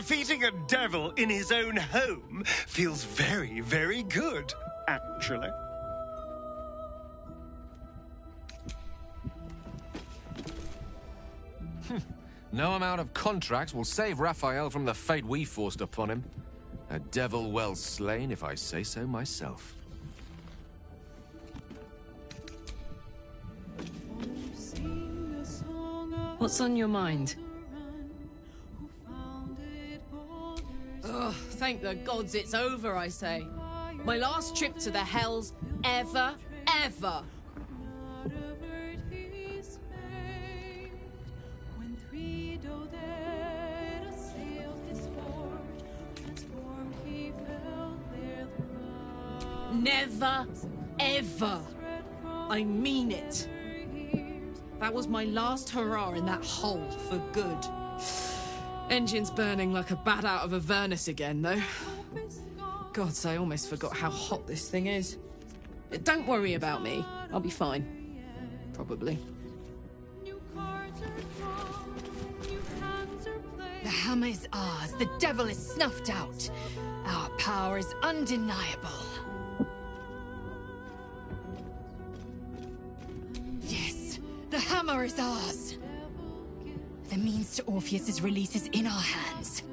Defeating a devil in his own home feels very, very good, actually. No amount of contracts will save Raphael from the fate we forced upon him. A devil well slain, if I say so myself. What's on your mind? Ugh, thank the gods it's over, I say. My last trip to the Hells ever. Never, ever. I mean it. That was my last hurrah in that hole for good. Engine's burning like a bat out of a furnace again, though. Gods, I almost forgot how hot this thing is. Don't worry about me. I'll be fine. Probably. The hammer is ours. The devil is snuffed out. Our power is undeniable. Yes, the hammer is ours. The means to Orpheus's release is in our hands.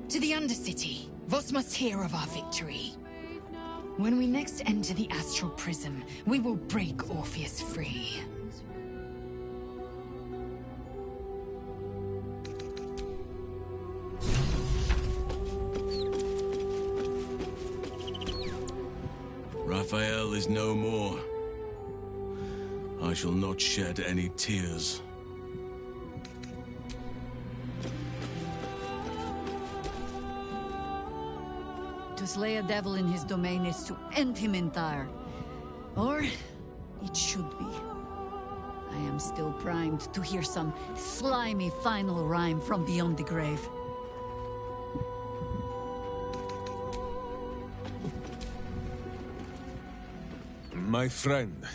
To the Undercity, Voss must hear of our victory. When we next enter the Astral Prism, we will break Orpheus free. Raphael is no more. I shall not shed any tears. To slay a devil in his domain is to end him entire. Or it should be. I am still primed to hear some slimy final rhyme from beyond the grave. My friend,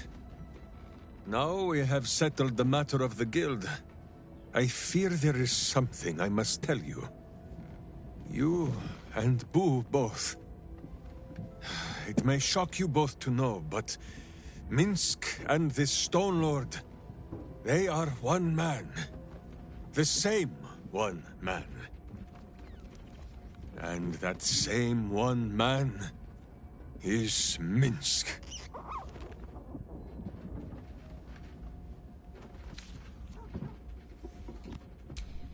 now we have settled the matter of the guild. I fear there is something I must tell you. You and Boo both. It may shock you both to know, but Minsk and this Stone Lord, they are one man. The same one man. And that same one man is Minsk.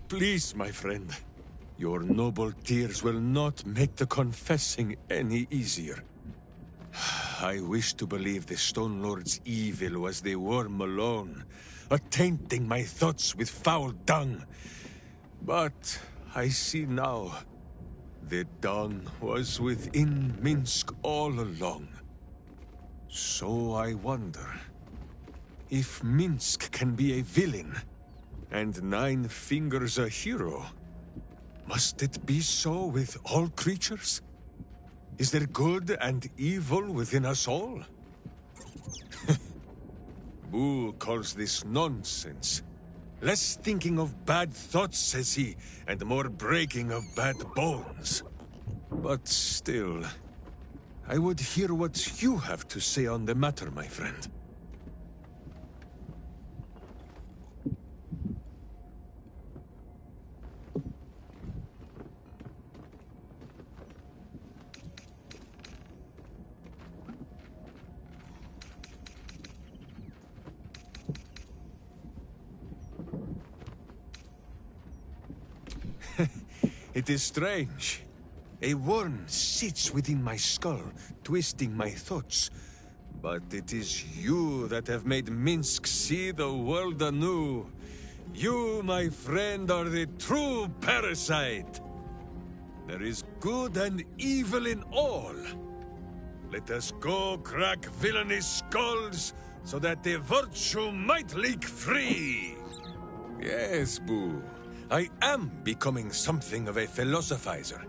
Please, my friend. Your noble tears will not make the confessing any easier. I wish to believe the Stone Lord's evil was the worm alone, attainting my thoughts with foul dung. But I see now, the dung was within Minsk all along. So I wonder, if Minsk can be a villain, and Nine Fingers a hero, must it be so with all creatures? Is there good and evil within us all? Boo calls this nonsense. Less thinking of bad thoughts, says he, and more breaking of bad bones. But still, I would hear what you have to say on the matter, my friend. It is strange. A worm sits within my skull, twisting my thoughts. But it is you that have made Minsk see the world anew. You, my friend, are the true parasite. There is good and evil in all. Let us go crack villainous skulls, so that the virtue might leak free. Yes, Boo. I am becoming something of a philosophizer.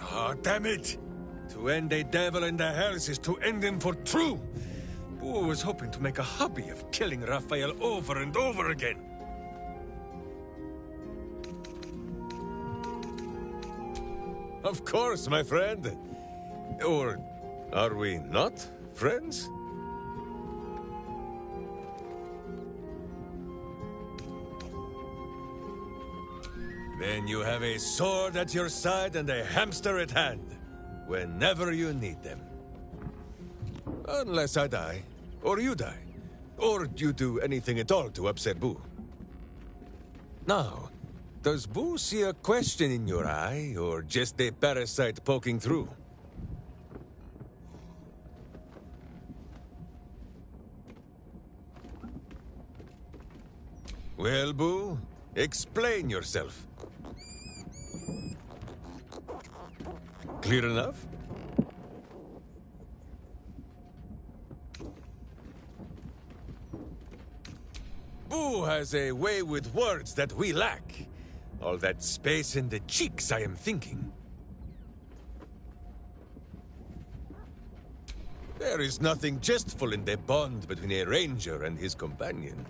Oh, damn it! To end a devil in the hells is to end him for true. Boo was hoping to make a hobby of killing Raphael over and over again. Of course, my friend. Or are we not friends? Then you have a sword at your side and a hamster at hand, whenever you need them. Unless I die, or you die, or you do anything at all to upset Boo. Now, does Boo see a question in your eye, or just a parasite poking through? Well, Boo, explain yourself. Clear enough? Boo has a way with words that we lack. All that space in the cheeks, I am thinking. There is nothing jestful in the bond between a ranger and his companion.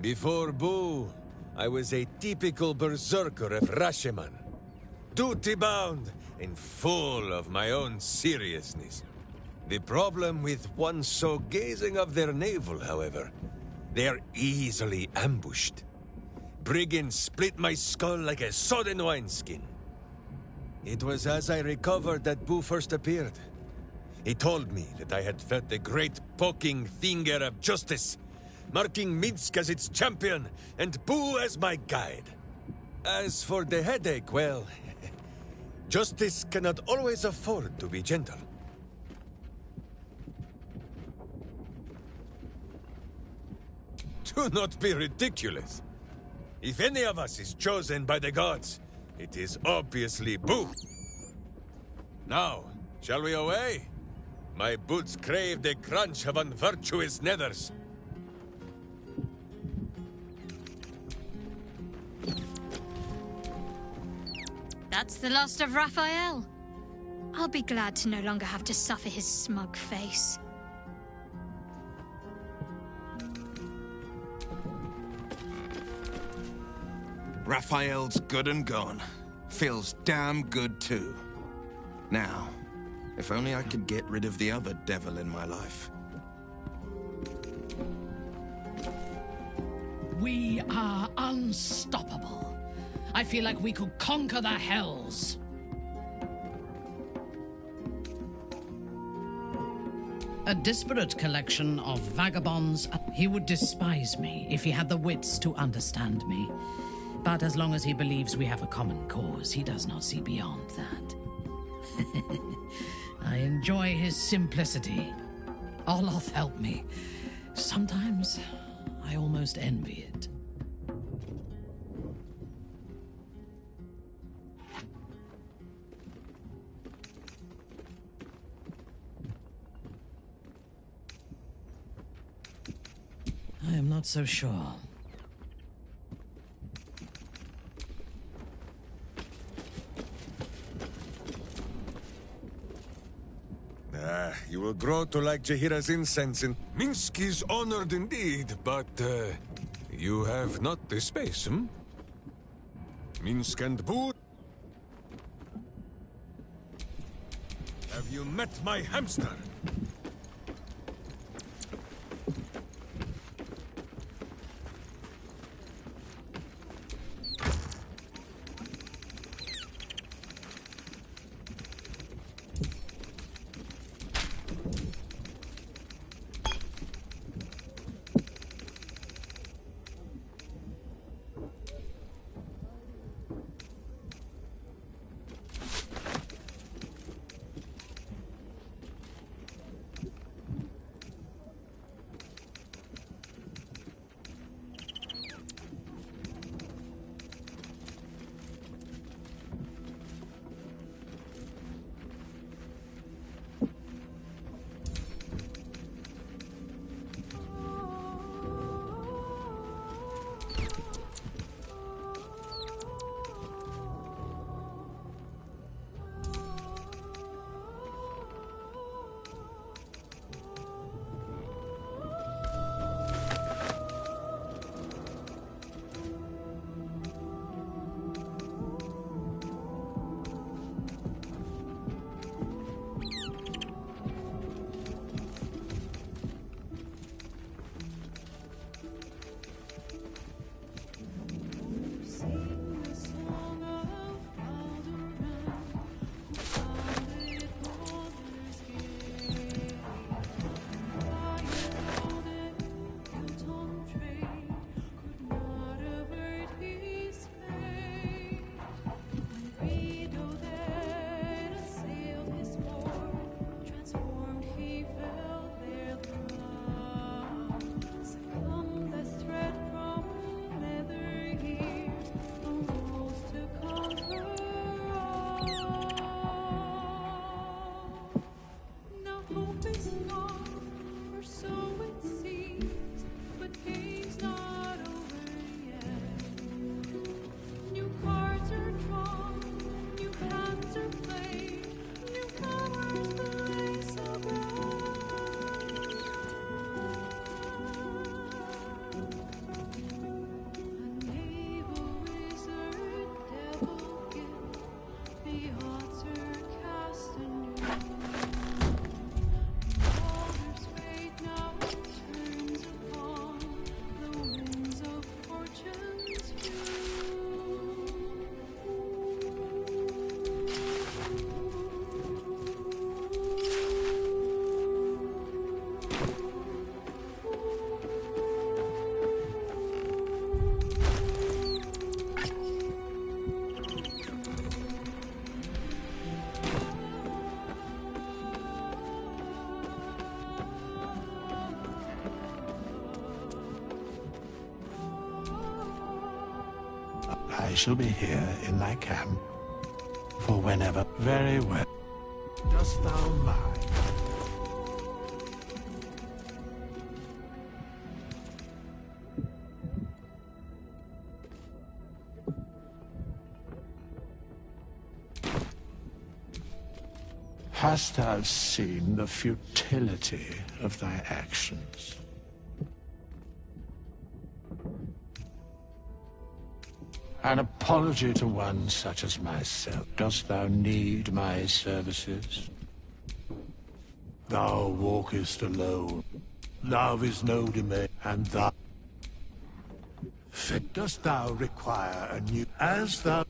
Before Boo, I was a typical berserker of Rashomon. Duty-bound and full of my own seriousness. The problem with one so gazing of their navel, however, they are easily ambushed. Brigands split my skull like a sodden wineskin. It was as I recovered that Boo first appeared. He told me that I had felt the great poking finger of justice, marking Minsk as its champion and Boo as my guide. As for the headache, well, justice cannot always afford to be gentle. Do not be ridiculous. If any of us is chosen by the gods, it is obviously Boo. Now, shall we away? My boots crave the crunch of unvirtuous nethers. That's the last of Raphael. I'll be glad to no longer have to suffer his smug face. Raphael's good and gone. Feels damn good too. Now, if only I could get rid of the other devil in my life. We are unstoppable. I feel like we could conquer the hells. A disparate collection of vagabonds. He would despise me if he had the wits to understand me. But as long as he believes we have a common cause, he does not see beyond that. I enjoy his simplicity. Oloth helped me. Sometimes I almost envy it. I am not so sure. You will grow to like Jahira's incense, and Minsk is honored indeed, but, you have not the space, hmm? Minsk and Boo? Have you met my hamster? I shall be here in my camp for whenever. Very well. Dost thou mind? Hast thou seen the futility of thy actions? An apology to one such as myself. Dost thou need my services? Thou walkest alone. Love is no domain, and thou... Dost thou require a new... As thou...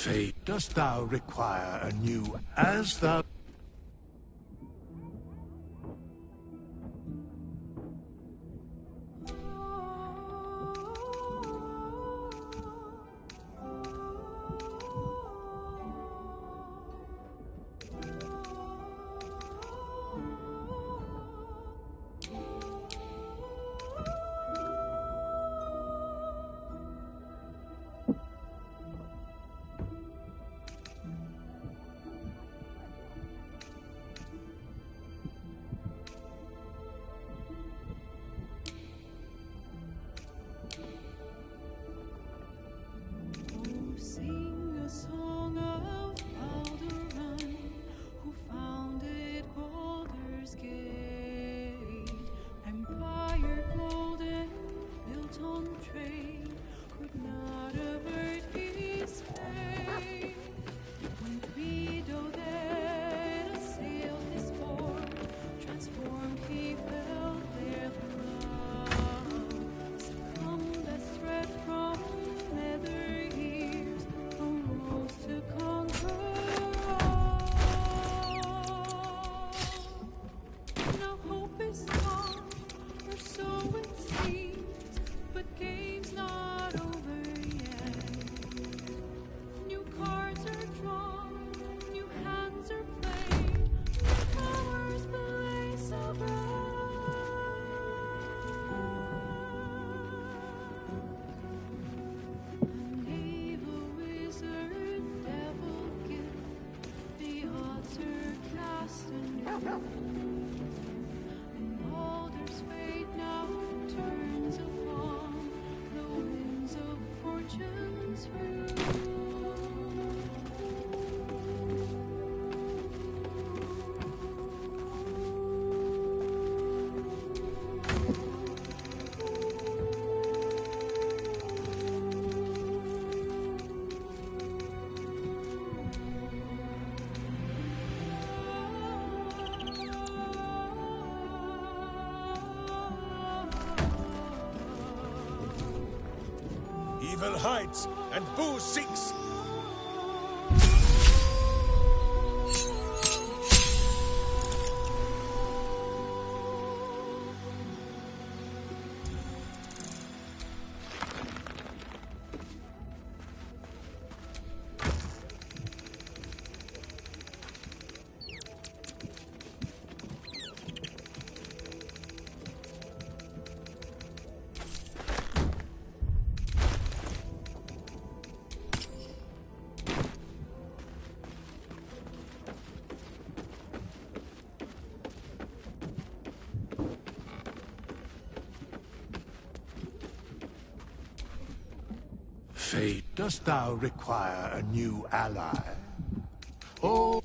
Fate, dost thou require a new... As thou... destiny. And Baldur's fate now turns upon the winds of fortune's view. Evil hides, and Boo seeks. Fate, dost thou require a new ally? Oh.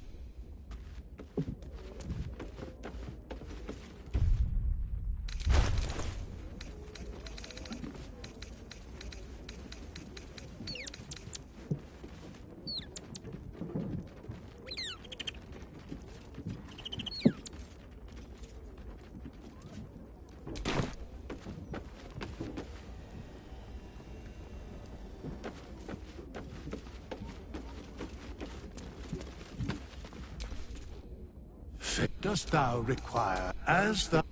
Dost thou require as the...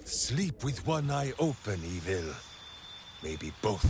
Sleep with one eye open, Evil. Maybe both.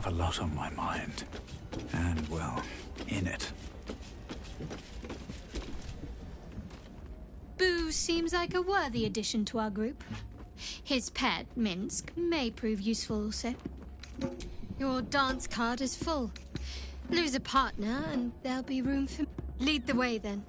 have a lot on my mind. And, well, in it. Boo seems like a worthy addition to our group. His pet, Minsk, may prove useful also. Your dance card is full. Lose a partner and there'll be room for... Lead the way, then.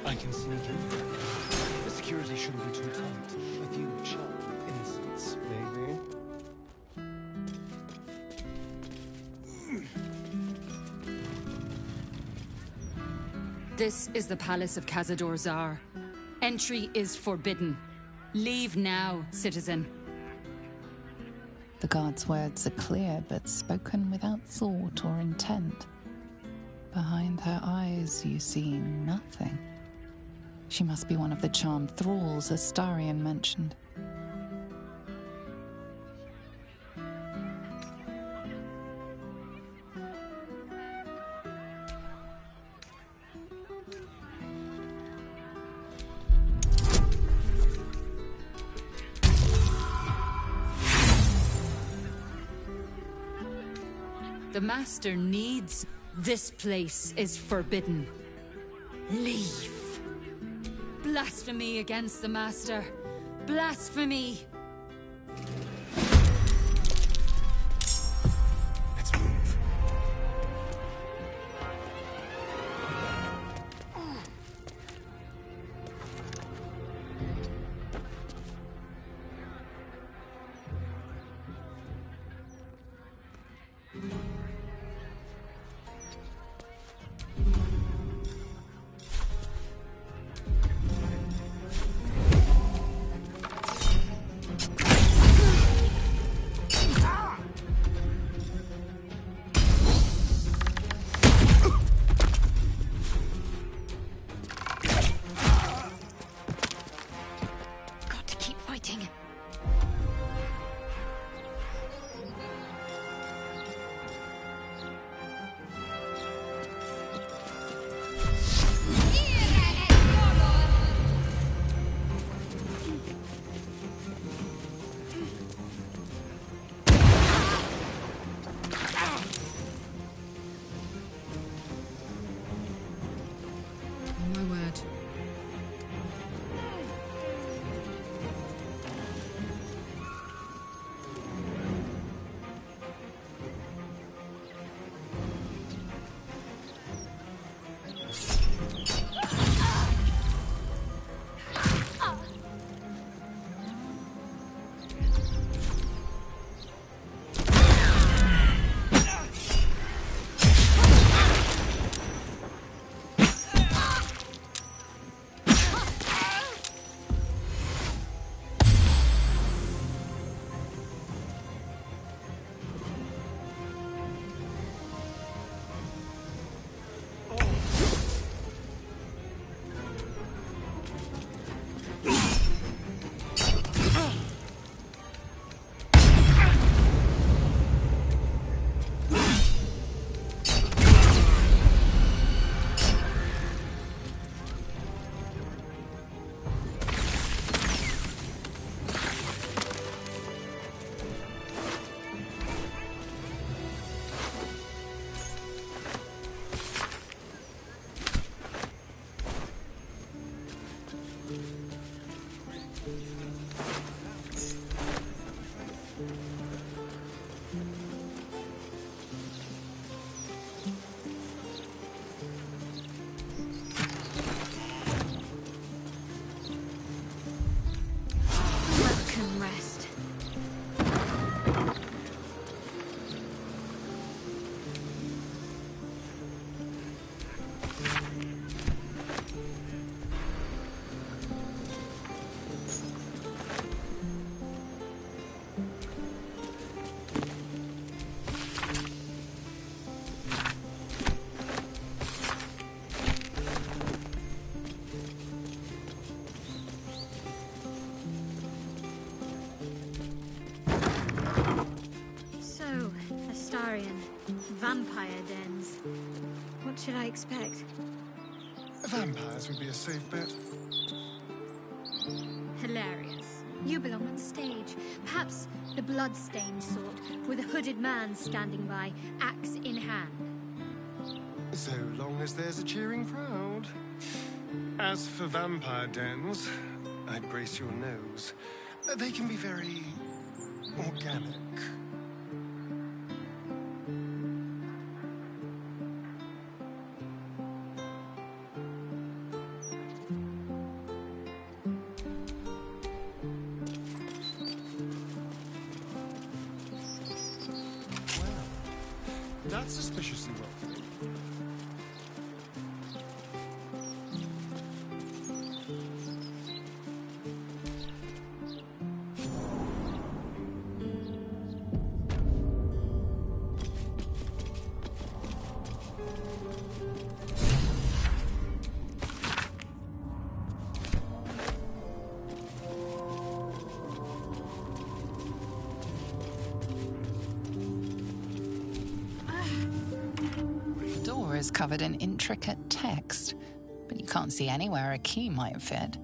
I can see a dream. The security shouldn't be too tight. A few sharp innocents, maybe. This is the palace of Cazador Zar. Entry is forbidden. Leave now, citizen. The guard's words are clear, but spoken without thought or intent. Behind her eyes, you see nothing. She must be one of the charmed thralls Astarion mentioned. The Master needs... This place is forbidden. Leave. Blasphemy against the Master. Blasphemy! Let's move. should I expect? Vampires would be a safe bet. Hilarious. You belong on stage. Perhaps the blood-stained sort, with a hooded man standing by, axe in hand. So long as there's a cheering crowd. As for vampire dens, I'd brace your nose. They can be very organic. That's suspiciously wealthy. Is covered in intricate text, but you can't see anywhere a key might fit.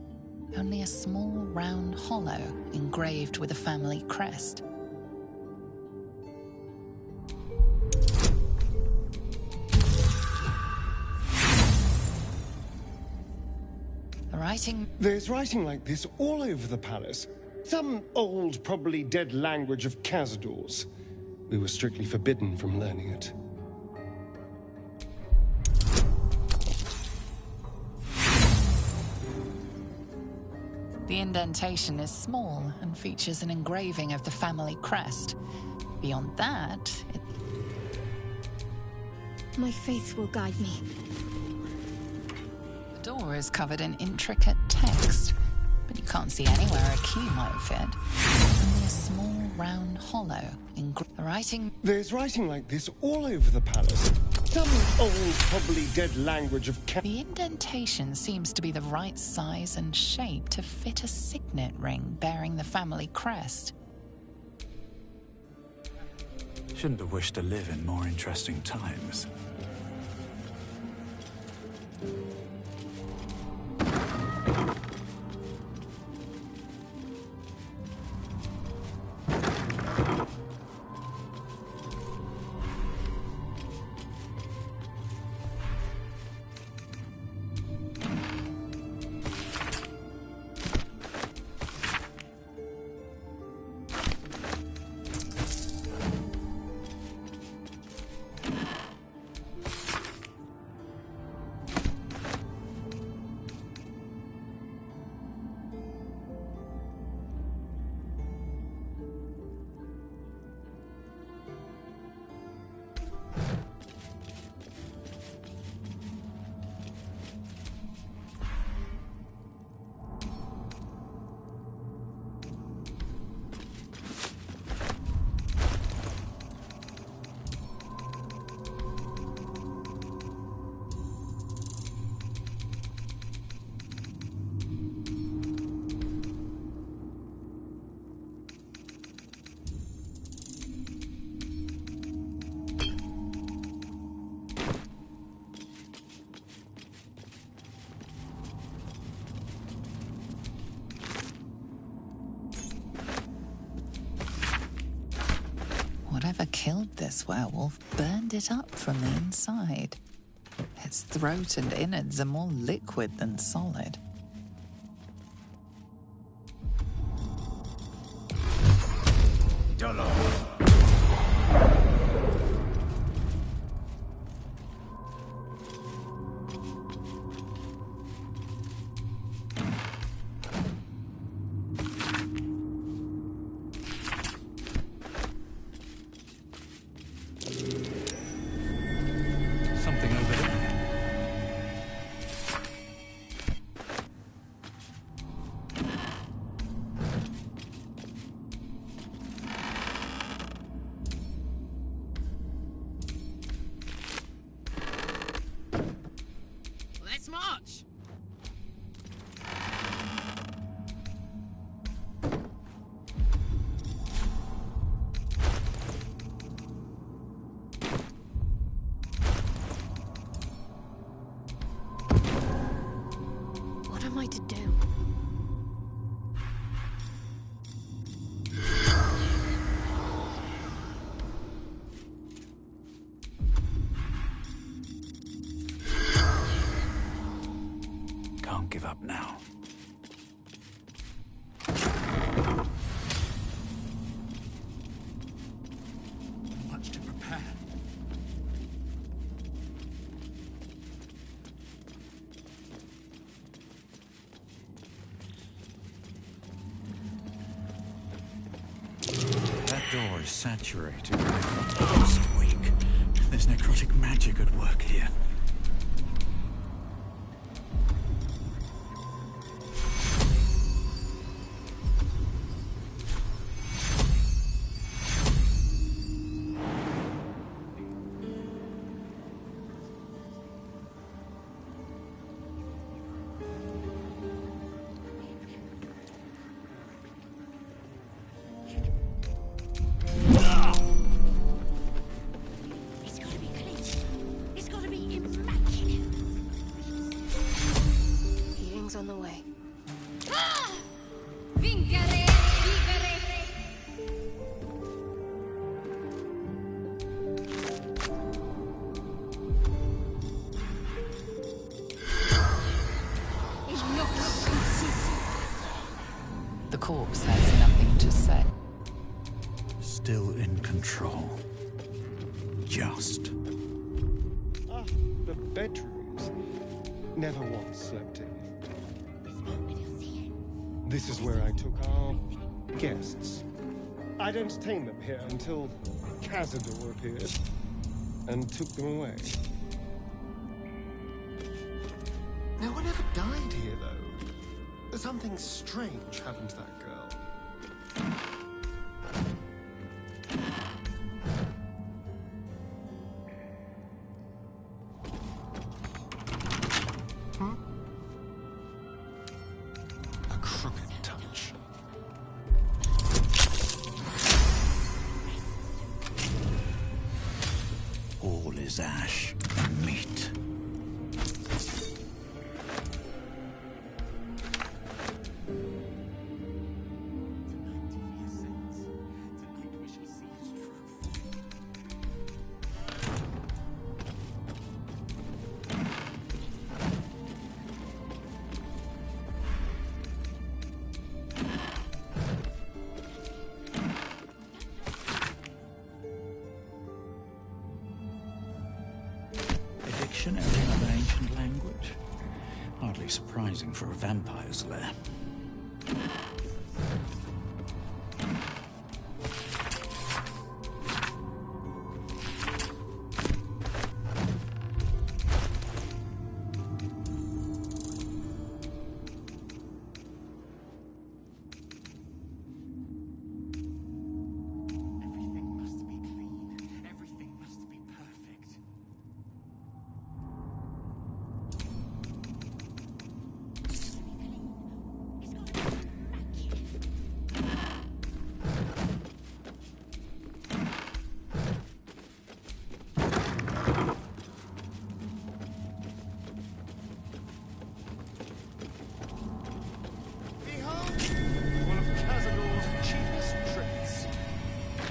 Only a small round hollow engraved with a family crest. There's writing like this all over the palace. Some old, probably dead language of Cazador's. We were strictly forbidden from learning it. The indentation is small and features an engraving of the family crest. Beyond that, My faith will guide me. The door is covered in intricate text, but you can't see anywhere a key might fit. Only a small round hollow There's writing like this all over the palace. Some old, probably dead language of The indentation seems to be the right size and shape to fit a signet ring bearing the family crest. Shouldn't have wished to live in more interesting times. Whatever killed this werewolf burned it up from the inside. Its throat and innards are more liquid than solid. Something over there. am I to do? Can't give up now. Much to prepare. That door is saturated with frost weak. There's necrotic magic at work here. It's gotta be clean. It's gotta be immaculate. Healing's on the way. Vincere, vivere. Ich noch präzise. The corpse has nothing to say. Still in control. Just. Ah, the bedrooms. Never once slept in. This is where I took our guests. I'd entertain them here until Cazador appeared and took them away. No one ever died here, though. Something strange happened to that girl. A crooked touch. All is ash and meat. A dictionary of an ancient language. Hardly surprising for a vampire's lair. Everything must be clean. Everything must be perfect. Behold, one of Cazador's cheapest tricks.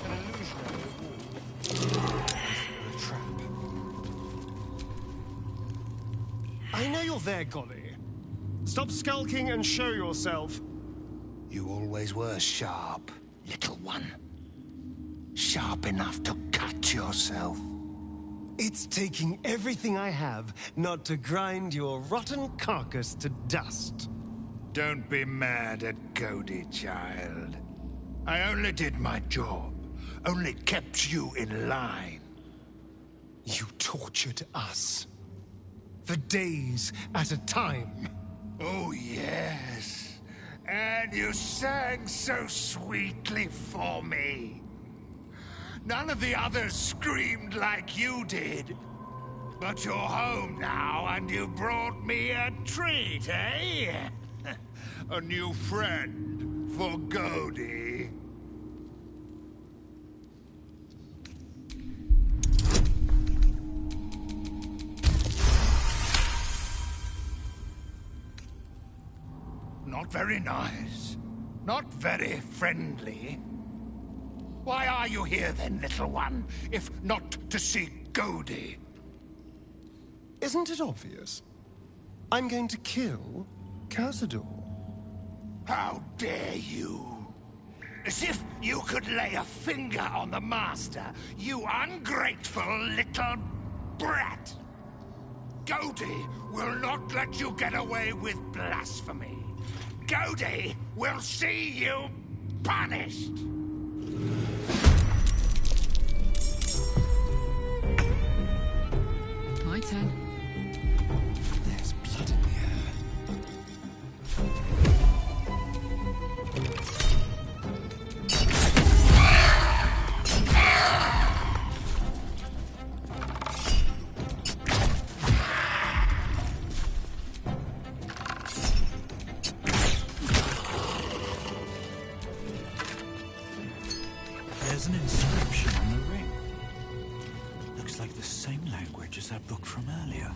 An illusionary wall. A trap. I know you're there, Golly. Stop skulking and show yourself. You always were sharp, little one. Sharp enough to cut yourself. It's taking everything I have not to grind your rotten carcass to dust. Don't be mad at Cody, child. I only did my job. Only kept you in line. You tortured us. For days at a time. Oh, yes. And you sang so sweetly for me. None of the others screamed like you did. But you're home now, and you brought me a treat, eh? A new friend for Cody. Not very nice. Not very friendly. Why are you here then, little one, if not to see Godi? Isn't it obvious? I'm going to kill Cazador. How dare you? As if you could lay a finger on the Master, you ungrateful little brat! Godi will not let you get away with blasphemy. Godi will see you punished! My turn. There's blood in the air. There's an inscription on the ring. Looks like the same language as that book from earlier.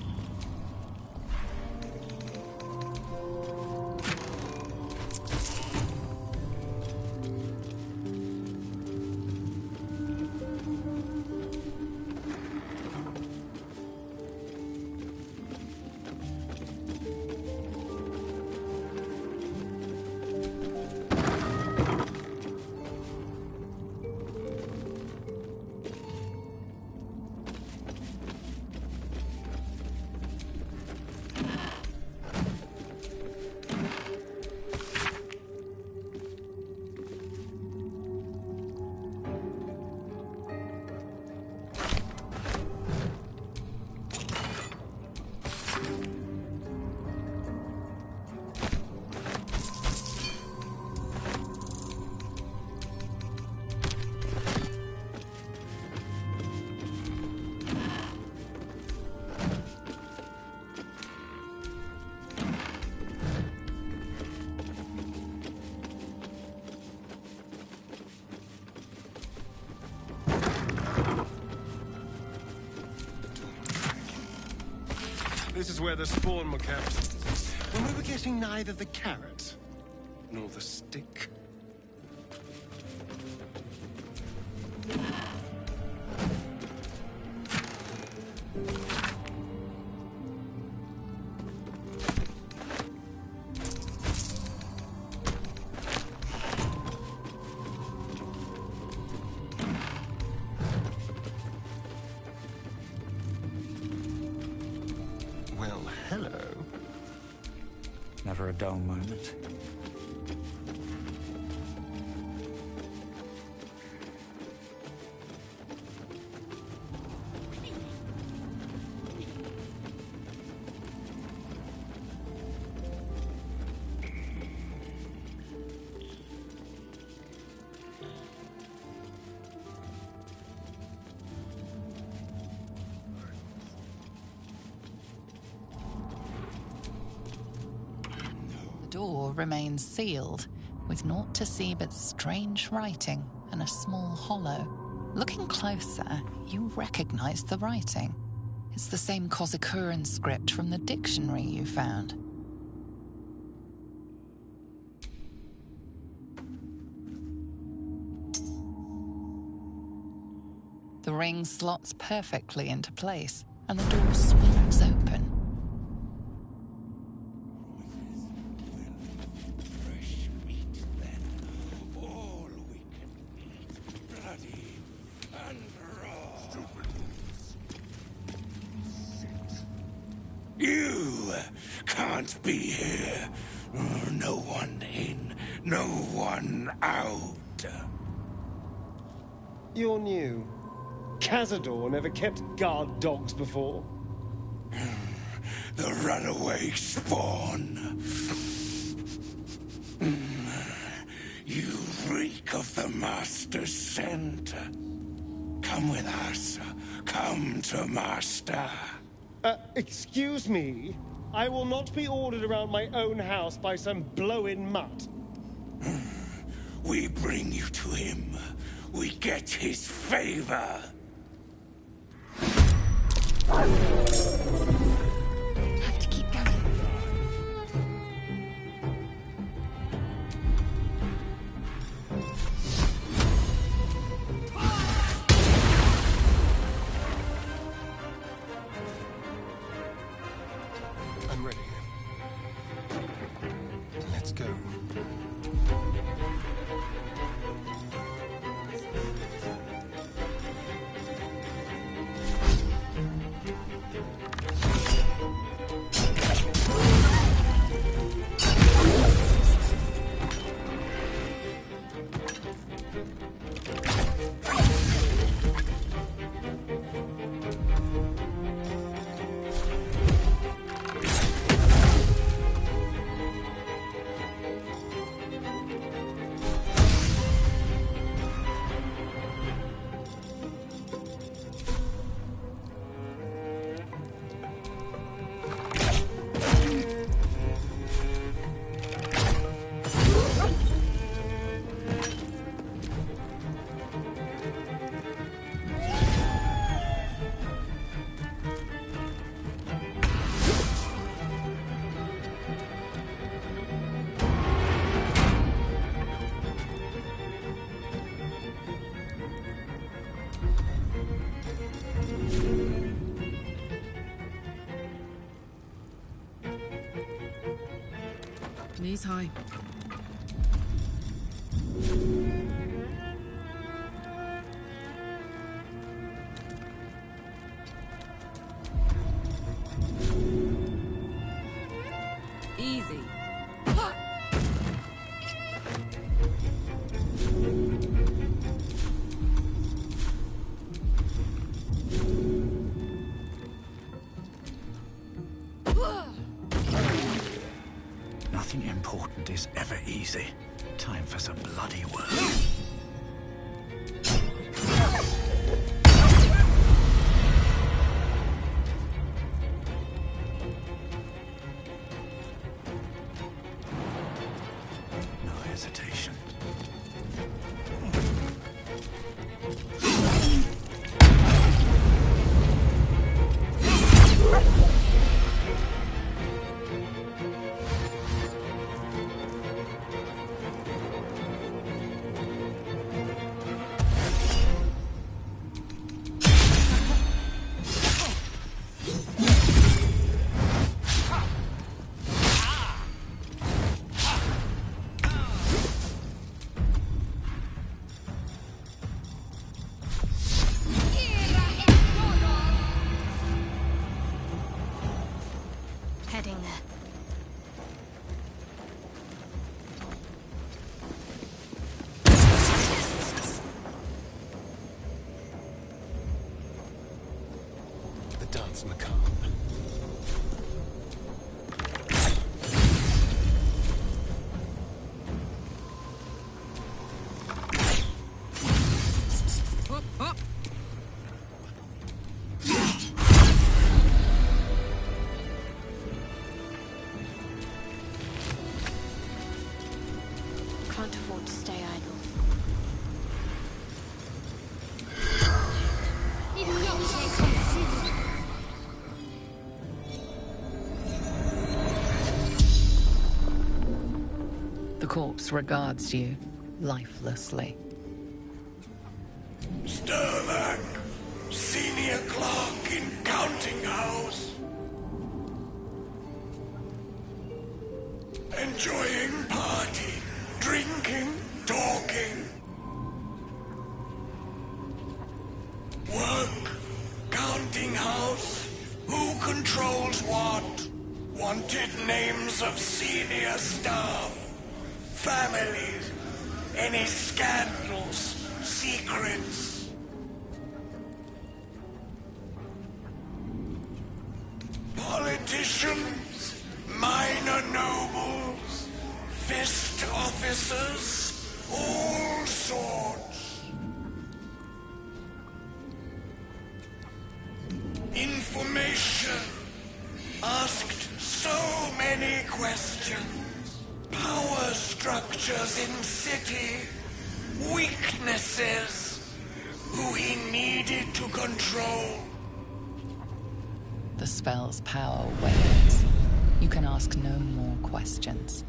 This is where the spawn were kept. When we were getting neither the carrot nor the stick. Well, hello. Never a dull moment. The door remains sealed, with naught to see but strange writing and a small hollow. Looking closer, you recognize the writing. It's the same Kozakuran script from the dictionary you found. The ring slots perfectly into place, and the door swings open. You can't be here. No one in, no one out. You're new. Cazador never kept guard dogs before. The runaway spawn. You reek of the Master's scent. Come with us. Come to Master. Excuse me? I will not be ordered around my own house by some blow-in mutt. We bring you to him. We get his favor. Have to keep going. go. Knees high. Easy. Nothing important is ever easy. Time for some bloody work. No hesitation. Heading there. The dance macabre. Up, up. Can't afford to stay idle. The corpse regards you lifelessly. Sterlac, senior clerk in counting house. Enjoying party, drinking, talking. Work, counting house. Who controls what? Wanted names of senior staff. Families. Any scandals, secrets. Politicians, minor nobles, fist officers, all sorts. Information. Asked so many questions. Power structures in city. Weaknesses. Who he needed to control. The spell's power wanes. You can ask no more questions.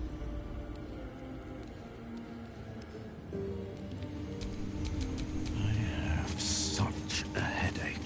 I have such a headache.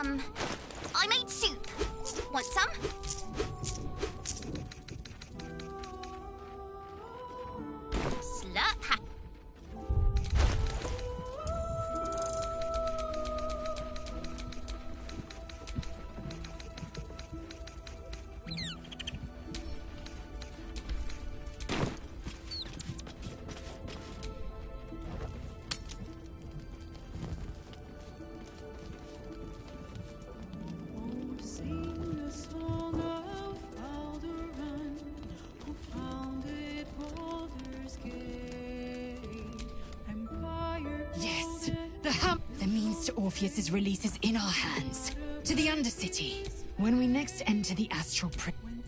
I made soup. Want some? Slurp. Sing the song of Baldur, who founded Baldur's Gate. Empire. Yes, the means to Orpheus's release is in our hands. To the Undercity. When we next enter the astral prison.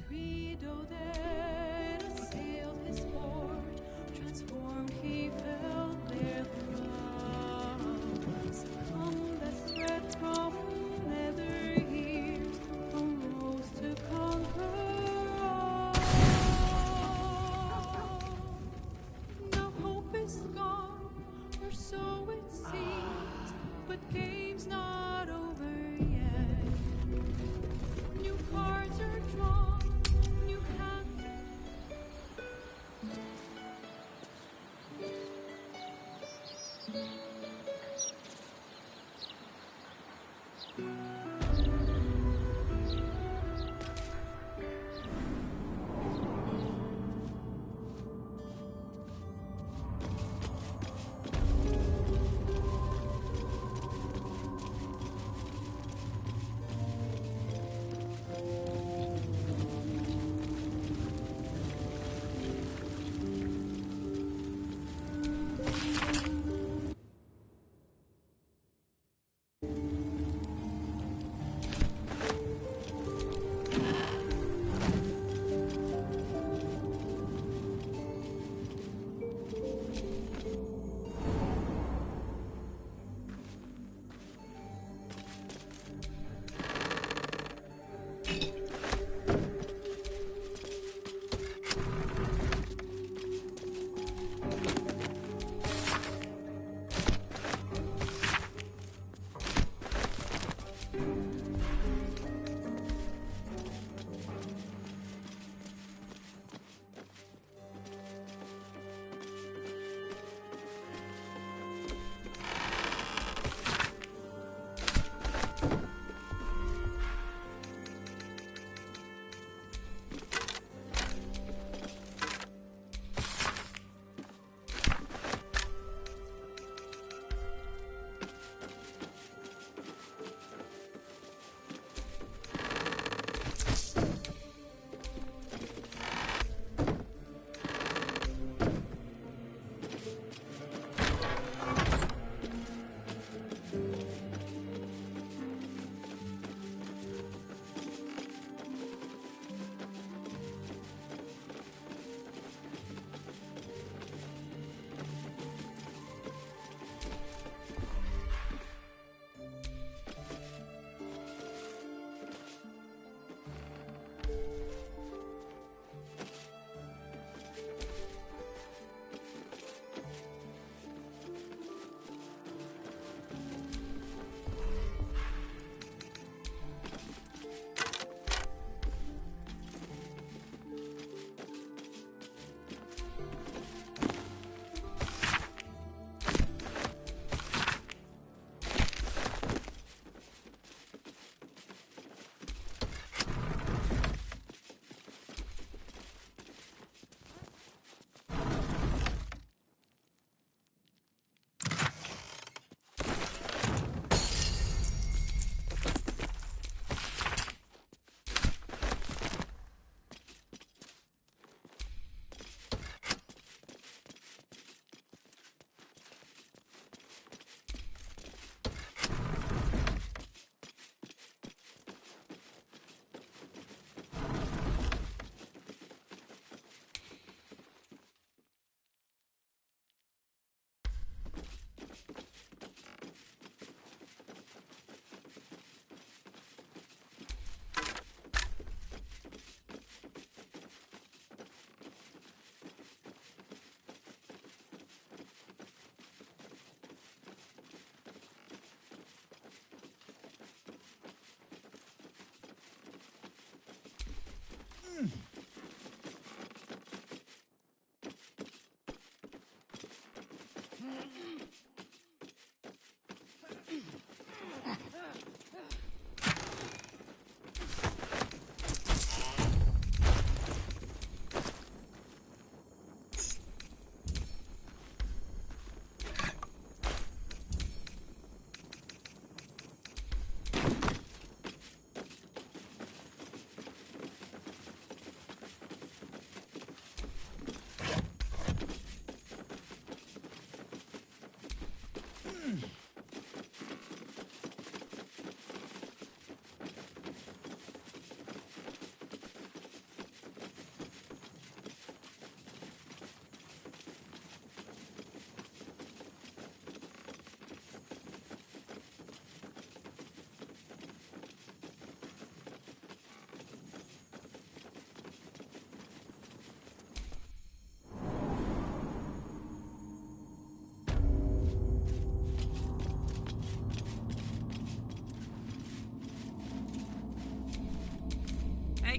Transformed, he felt their throes. From the threat from nether years, arose to conquer all. Now hope is gone, or so it seems, but game's not over yet. New cards are drawn, new hands.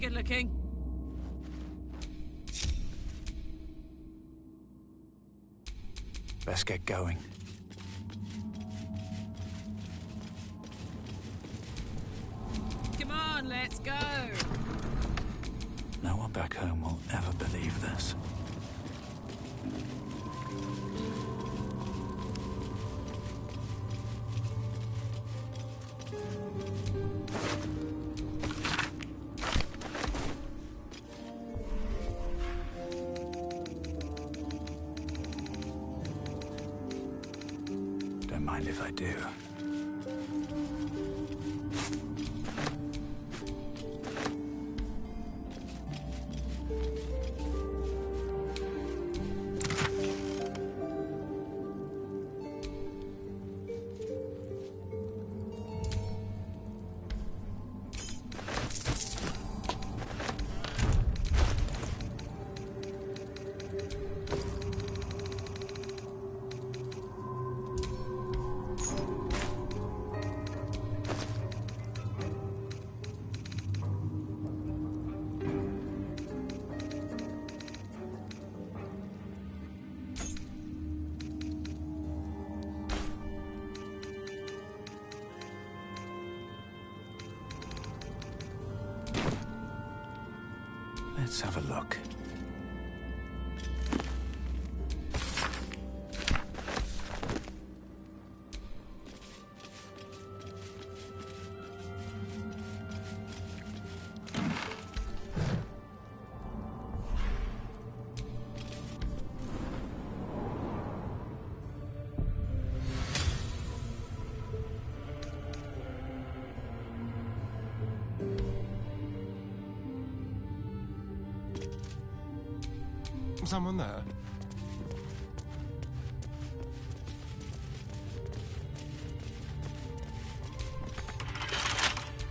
good looking. Best get going. Come on, let's go. No one back home will ever believe this. Don't mind if I do. Let's have a look. Someone there?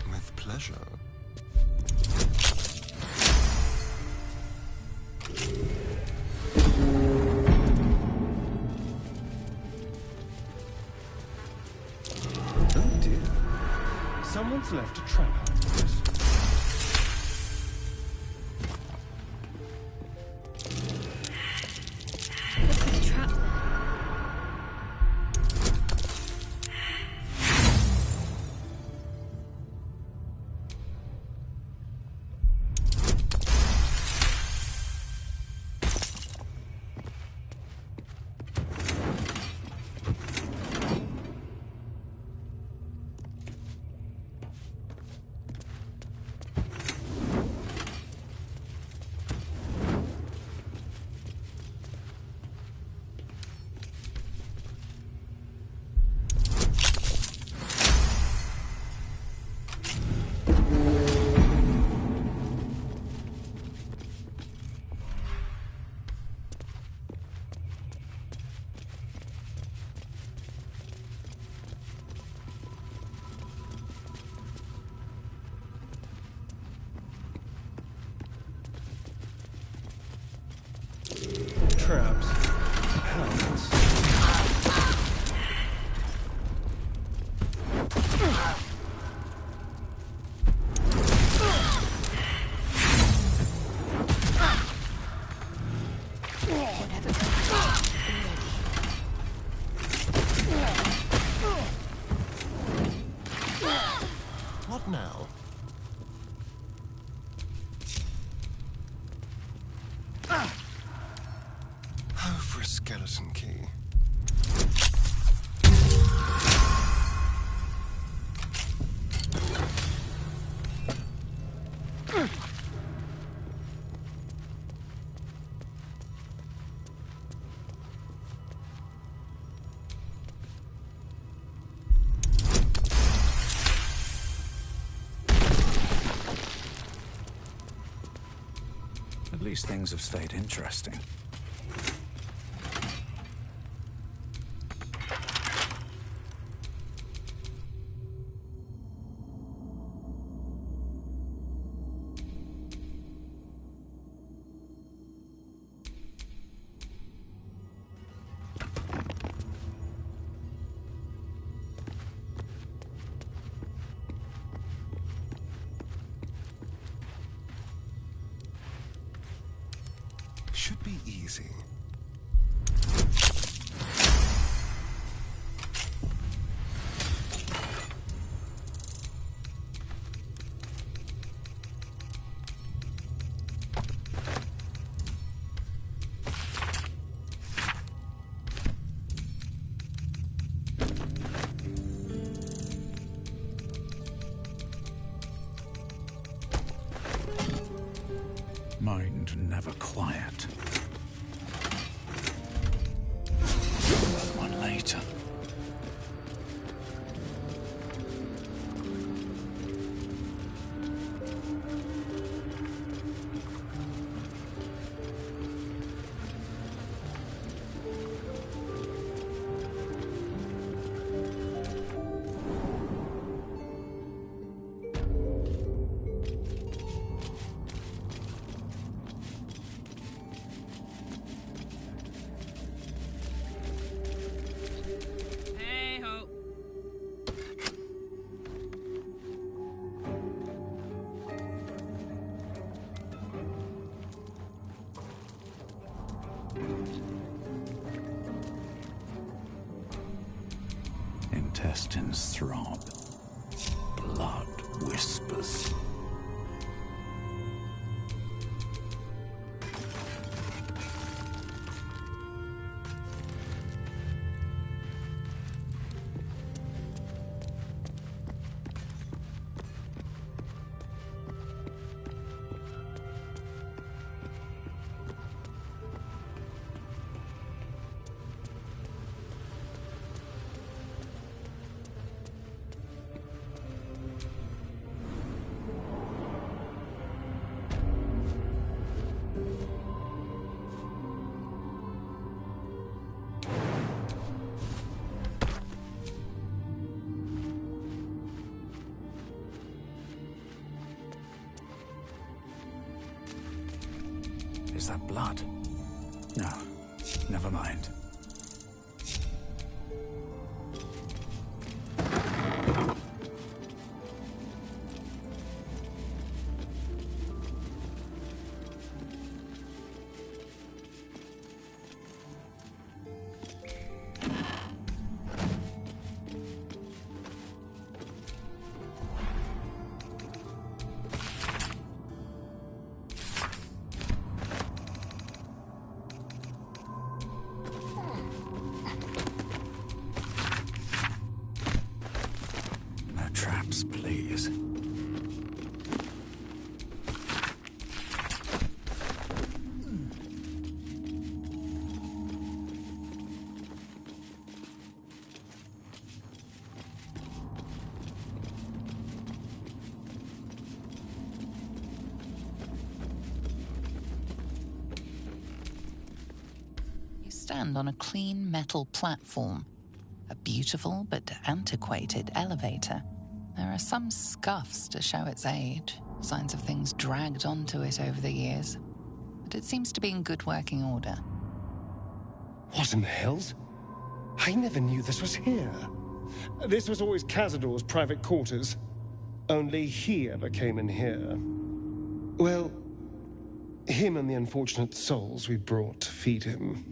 With pleasure. Oh dear. Someone's left a trap out for us. Traps. Hounds. What now? Oh, for a skeleton key. At least things have stayed interesting. be easy. Mind never quiet. One later. Intestines throb. Blood whispers. Is that blood? No, never mind. Traps, please. You stand on a clean metal platform. A beautiful but antiquated elevator. There are some scuffs to show its age, signs of things dragged onto it over the years, but it seems to be in good working order. What in the hells? I never knew this was here. This was always Cazador's private quarters. Only he ever came in here. Well, him and the unfortunate souls we brought to feed him.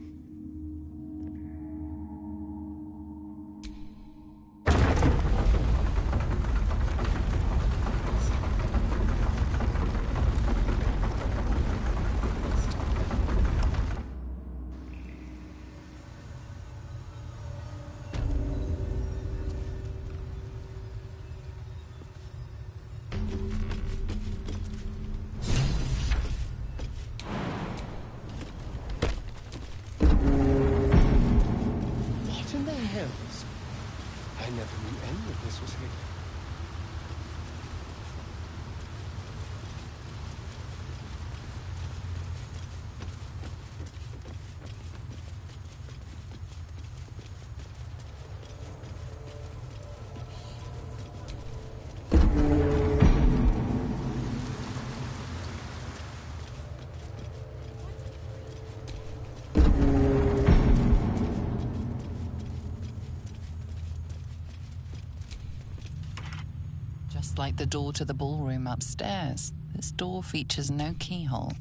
I never knew any of this was here. Just like the door to the ballroom upstairs, this door features no keyhole.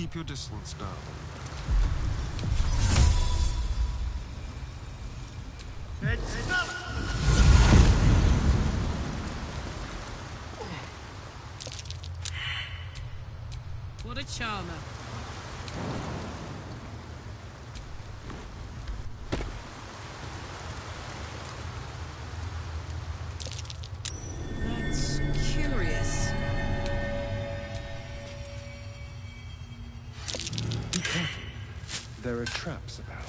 keep your distance, darling. What a charmer. That's curious. Be careful. There are traps about.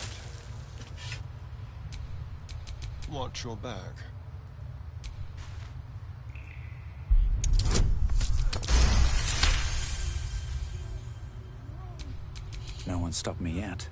Watch your back. No one stopped me yet.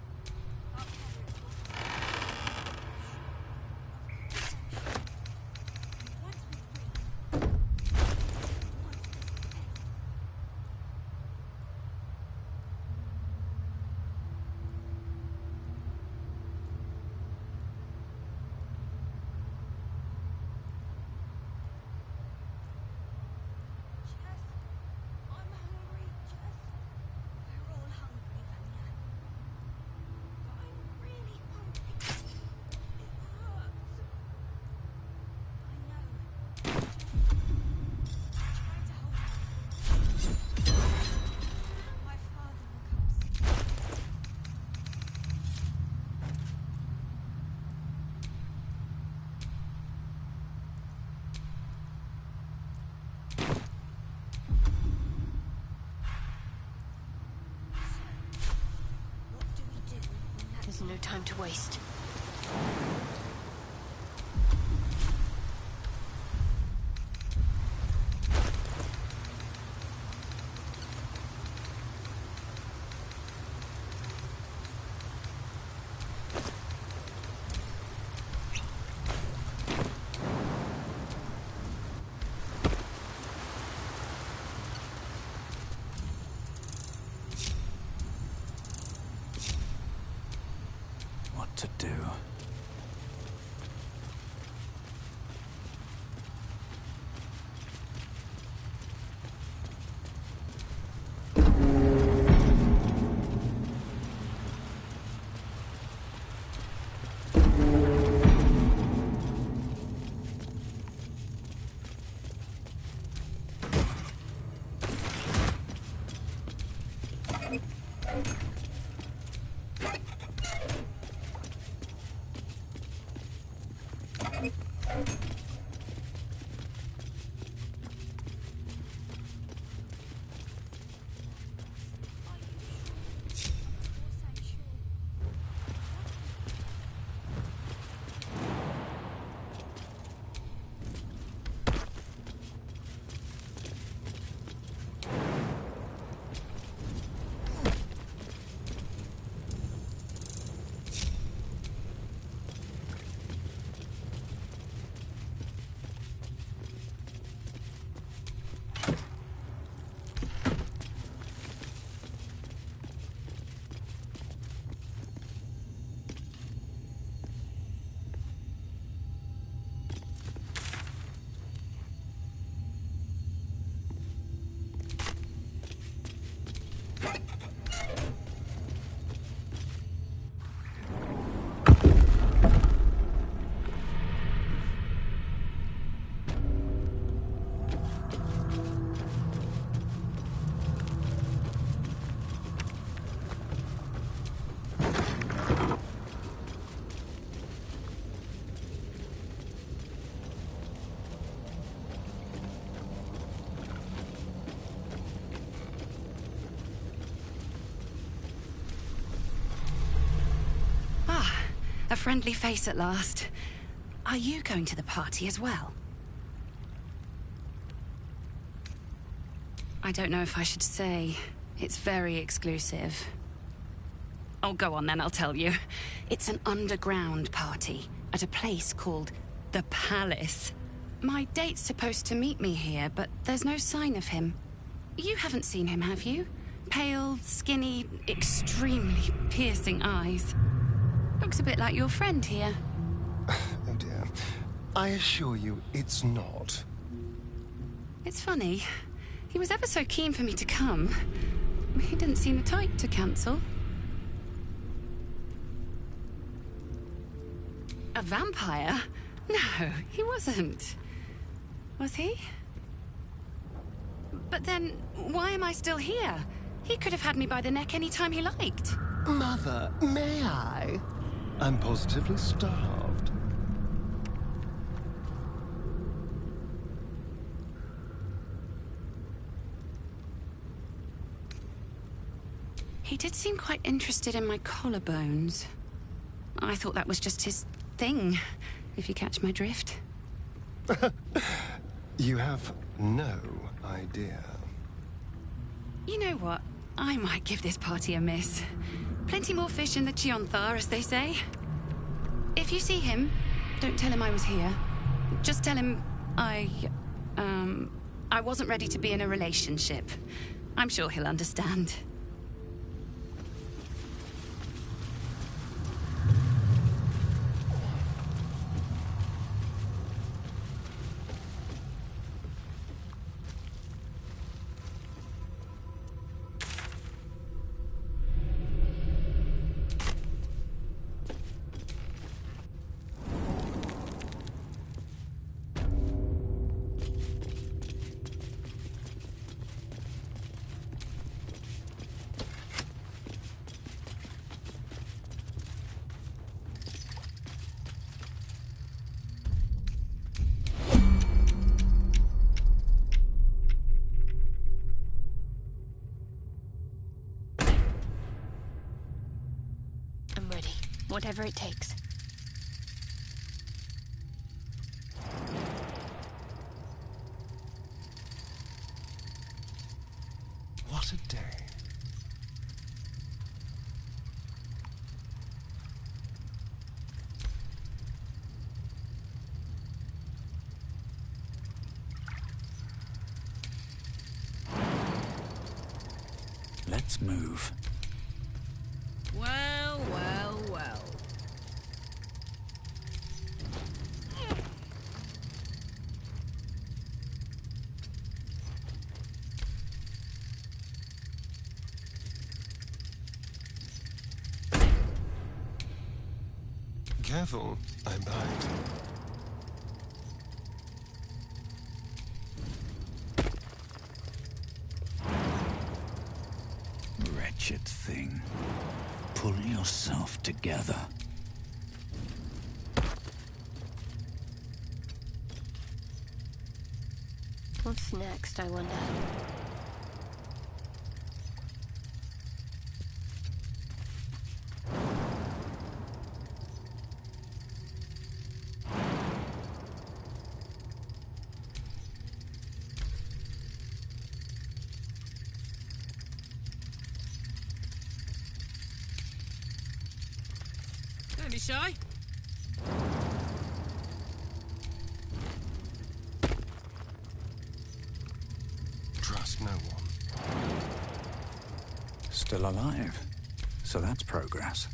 There's no time to waste. To do. A friendly face at last. Are you going to the party as well? I don't know if I should say. It's very exclusive. Oh, go on then, I'll tell you. It's an underground party at a place called The Palace. My date's supposed to meet me here, but there's no sign of him. You haven't seen him, have you? Pale, skinny, extremely piercing eyes. Looks a bit like your friend here. Oh dear. I assure you, it's not. It's funny. He was ever so keen for me to come. He didn't seem the type to cancel. A vampire? No, he wasn't. Was he? But then, why am I still here? He could have had me by the neck any time he liked. Mother, may I? I'm positively starved. He did seem quite interested in my collarbones. I thought that was just his thing, if you catch my drift. You have no idea. You know what? I might give this party a miss. Plenty more fish in the Chionthar, as they say. If you see him, don't tell him I was here. Just tell him I wasn't ready to be in a relationship. I'm sure he'll understand. I'm ready. Whatever it takes. What a day. Let's move. Well, well, well. Careful, I bite. Wretched thing. Pull yourself together. What's next, I wonder? Don't be shy. Trust no one. Still alive. So that's progress.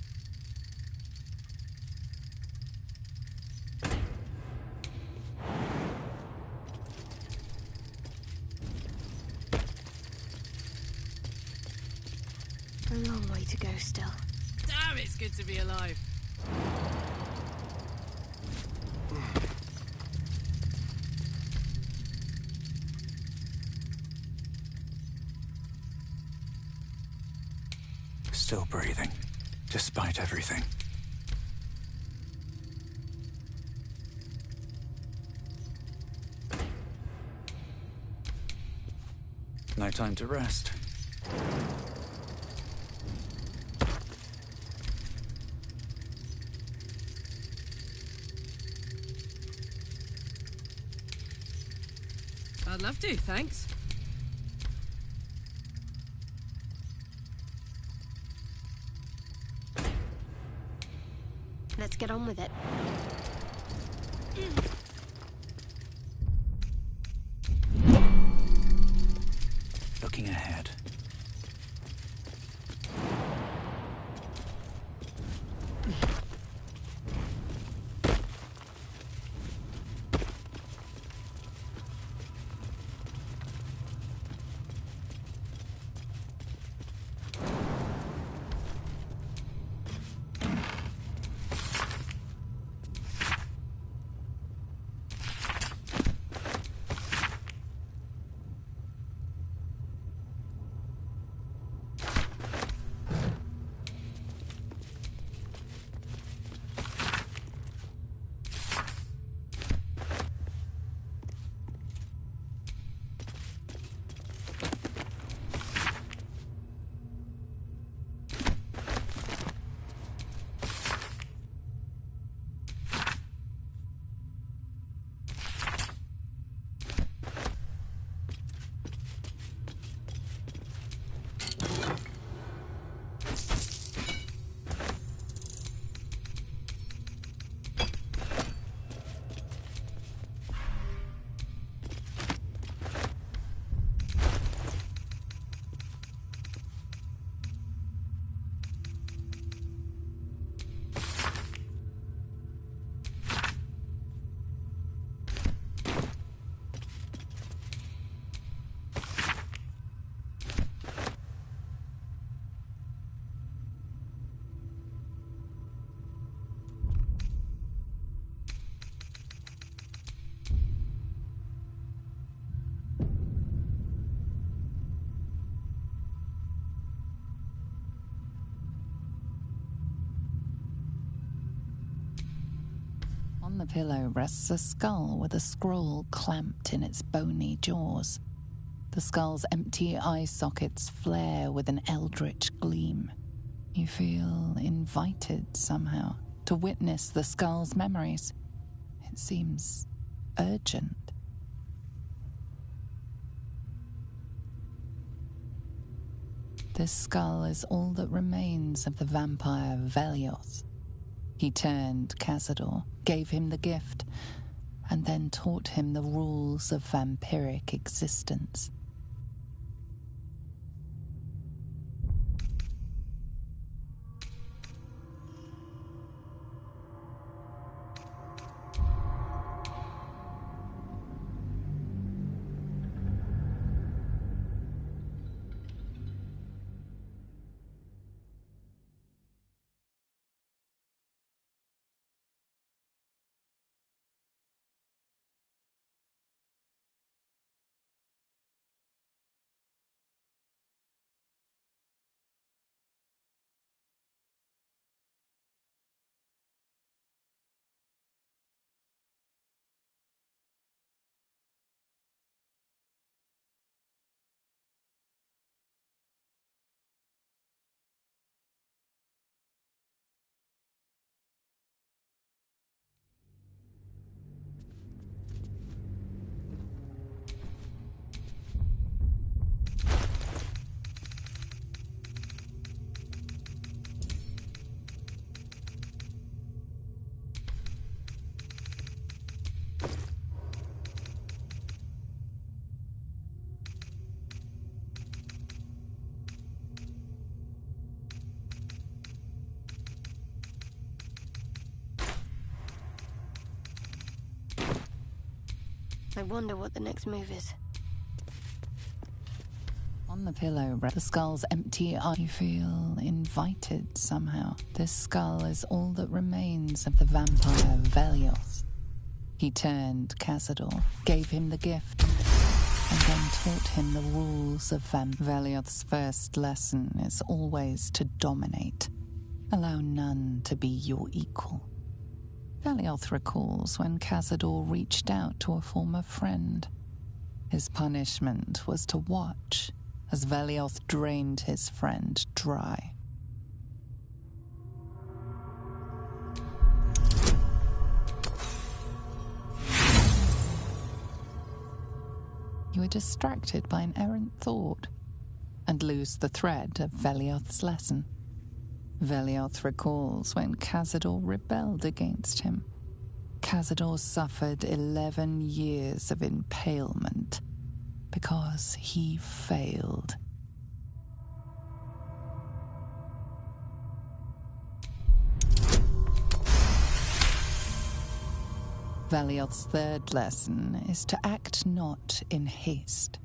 A long way to go still. Damn, it's good to be alive. Still breathing, despite everything. No time to rest. I'd love to, thanks. Let's get on with it. Looking ahead. On the pillow rests a skull with a scroll clamped in its bony jaws. The skull's empty eye sockets flare with an eldritch gleam. You feel invited somehow to witness the skull's memories. It seems urgent. This skull is all that remains of the vampire Velioth. He turned Cazador, gave him the gift, and then taught him the rules of vampiric existence. I wonder what the next move is. On the pillow, the skull's empty eye. You feel invited somehow. This skull is all that remains of the vampire Velioth. He turned Cazador, gave him the gift, and then taught him the rules of Velioth's first lesson is always to dominate. Allow none to be your equal. Velioth recalls when Cazador reached out to a former friend. His punishment was to watch as Velioth drained his friend dry. You are distracted by an errant thought and lose the thread of Velioth's lesson. Velioth recalls when Cazador rebelled against him. Cazador suffered 11 years of impalement because he failed. Velioth's third lesson is to act not in haste.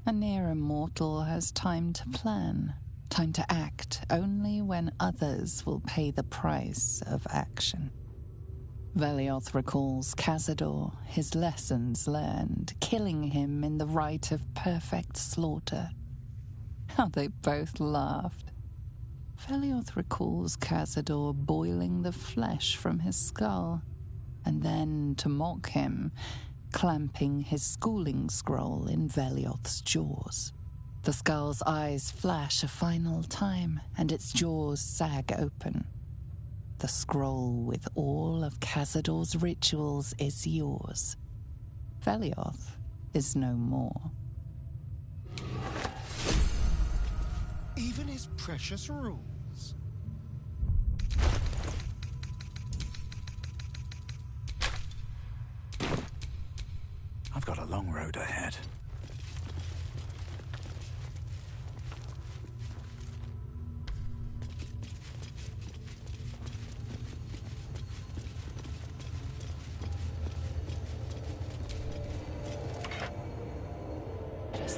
A near immortal has time to plan. Time to act only when others will pay the price of action. Velioth recalls Cazador, his lessons learned, killing him in the rite of perfect slaughter. How they both laughed. Velioth recalls Cazador boiling the flesh from his skull, and then, to mock him, clamping his schooling scroll in Velioth's jaws. The skull's eyes flash a final time, and its jaws sag open. The scroll with all of Cazador's rituals is yours. Velioth is no more. Even his precious rules. I've got a long road ahead.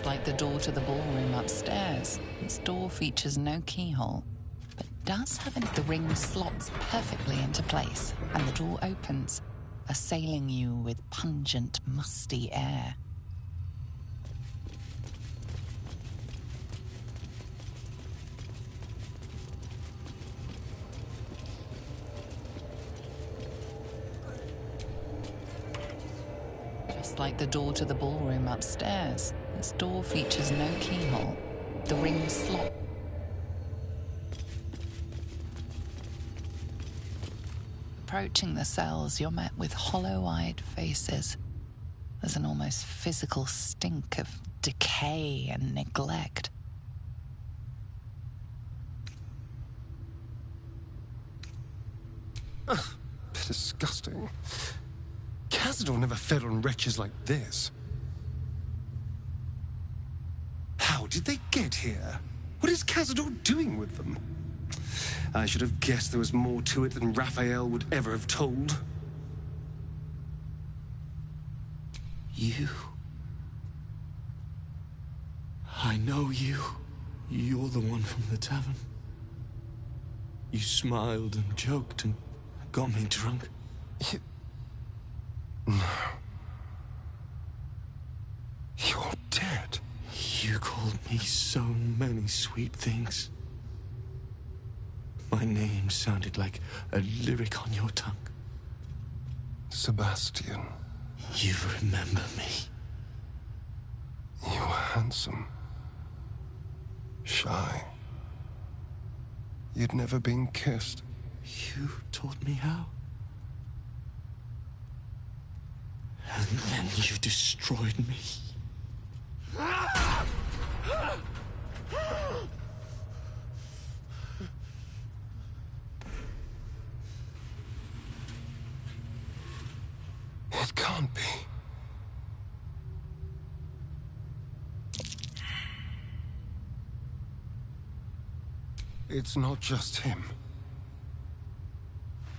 Like the door to the ballroom upstairs, this door features no keyhole, but does have the ring slots perfectly into place, and the door opens, assailing you with pungent, musty air. Just like the door to the ballroom upstairs, this door features no keyhole. The ring slot. Approaching the cells, you're met with hollow-eyed faces. There's an almost physical stink of decay and neglect. Ugh, disgusting. Cazador never fed on wretches like this. How did they get here? What is Cazador doing with them? I should have guessed there was more to it than Raphael would ever have told. You. I know you. You're the one from the tavern. You smiled and joked and got me drunk. No. You're dead. You called me so many sweet things. My name sounded like a lyric on your tongue. Sebastian. You remember me. You were handsome. Shy. You'd never been kissed. You taught me how. And then you destroyed me. It can't be. It's not just him.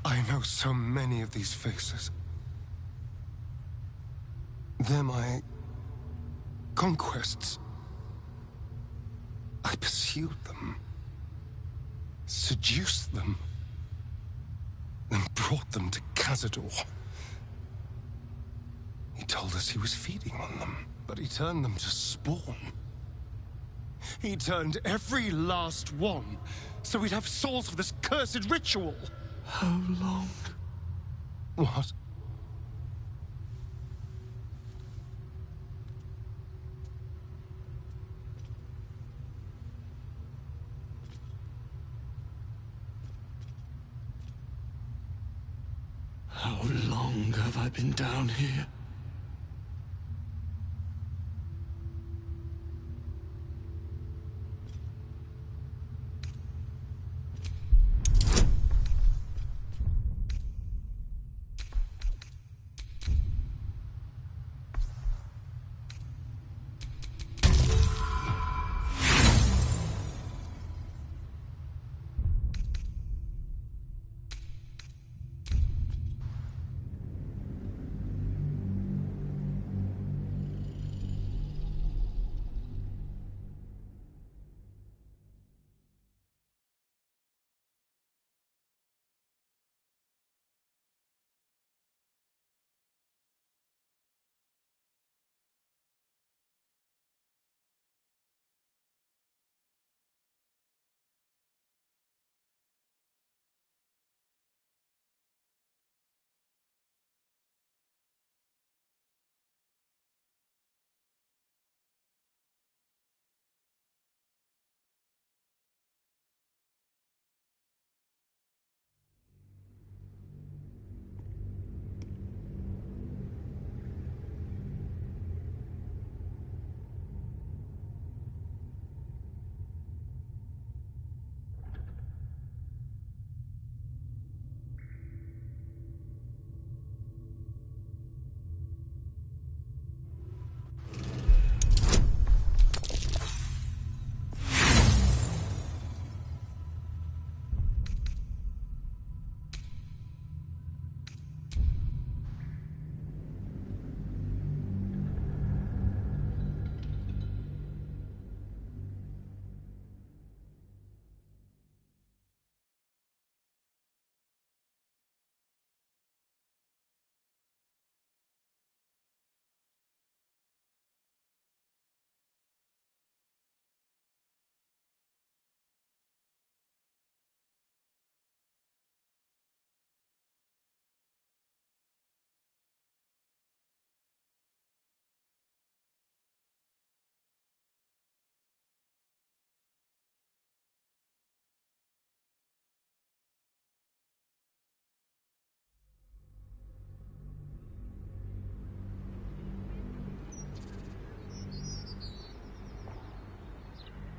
I know so many of these faces. They're my conquests. I pursued them, seduced them, then brought them to Cazador. He told us he was feeding on them, but he turned them to spawn. He turned every last one, so we'd have souls for this cursed ritual. How long? What? How long have I been down here?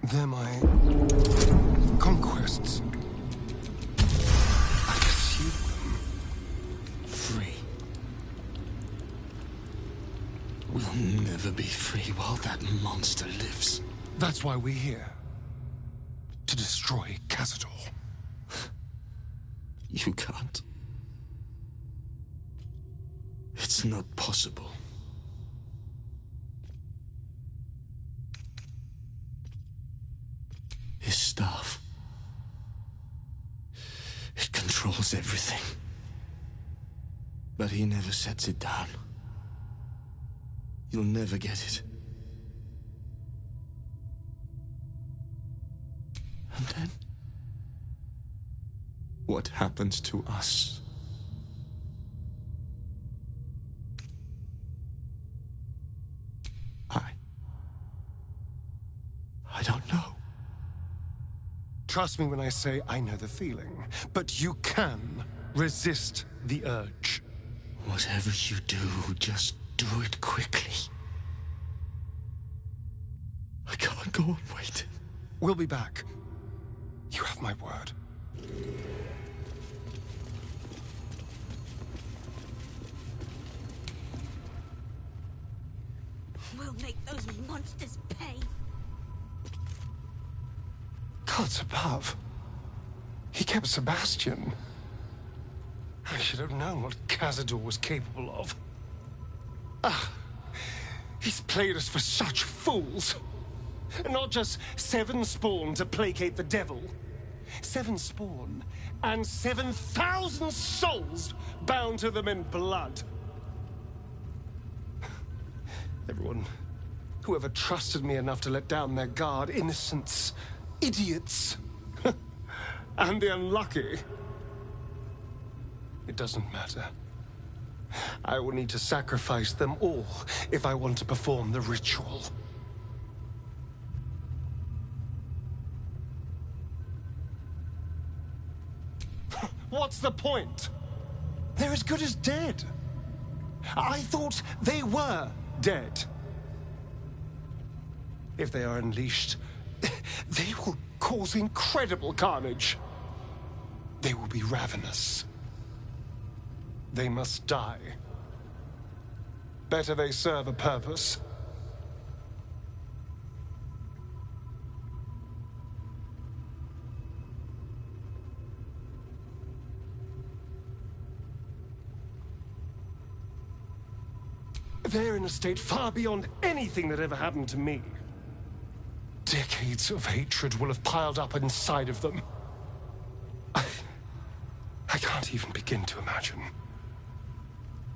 They're my conquests. I pursue them. Free. We'll never be free while that monster lives. That's why we're here. To destroy Cazador. You can't. It's not possible. His staff. It controls everything. But he never sets it down. You'll never get it. And then? What happens to us? I don't know. Trust me when I say I know the feeling, but you can resist the urge. Whatever you do, just do it quickly. I can't go on waiting. We'll be back. You have my word. We'll make those monsters pay. Gods above. He kept Sebastian. I should have known what Cazador was capable of. Ah, he's played us for such fools. Not just 7 spawn to placate the devil. 7 spawn and 7,000 souls bound to them in blood. Everyone, whoever trusted me enough to let down their guard, innocents, idiots, and the unlucky. It doesn't matter. I will need to sacrifice them all if I want to perform the ritual. What's the point? They're as good as dead. I thought they were dead. If they are unleashed, they will cause incredible carnage. They will be ravenous. They must die. Better they serve a purpose. They're in a state far beyond anything that ever happened to me. Decades of hatred will have piled up inside of them. I can't even begin to imagine.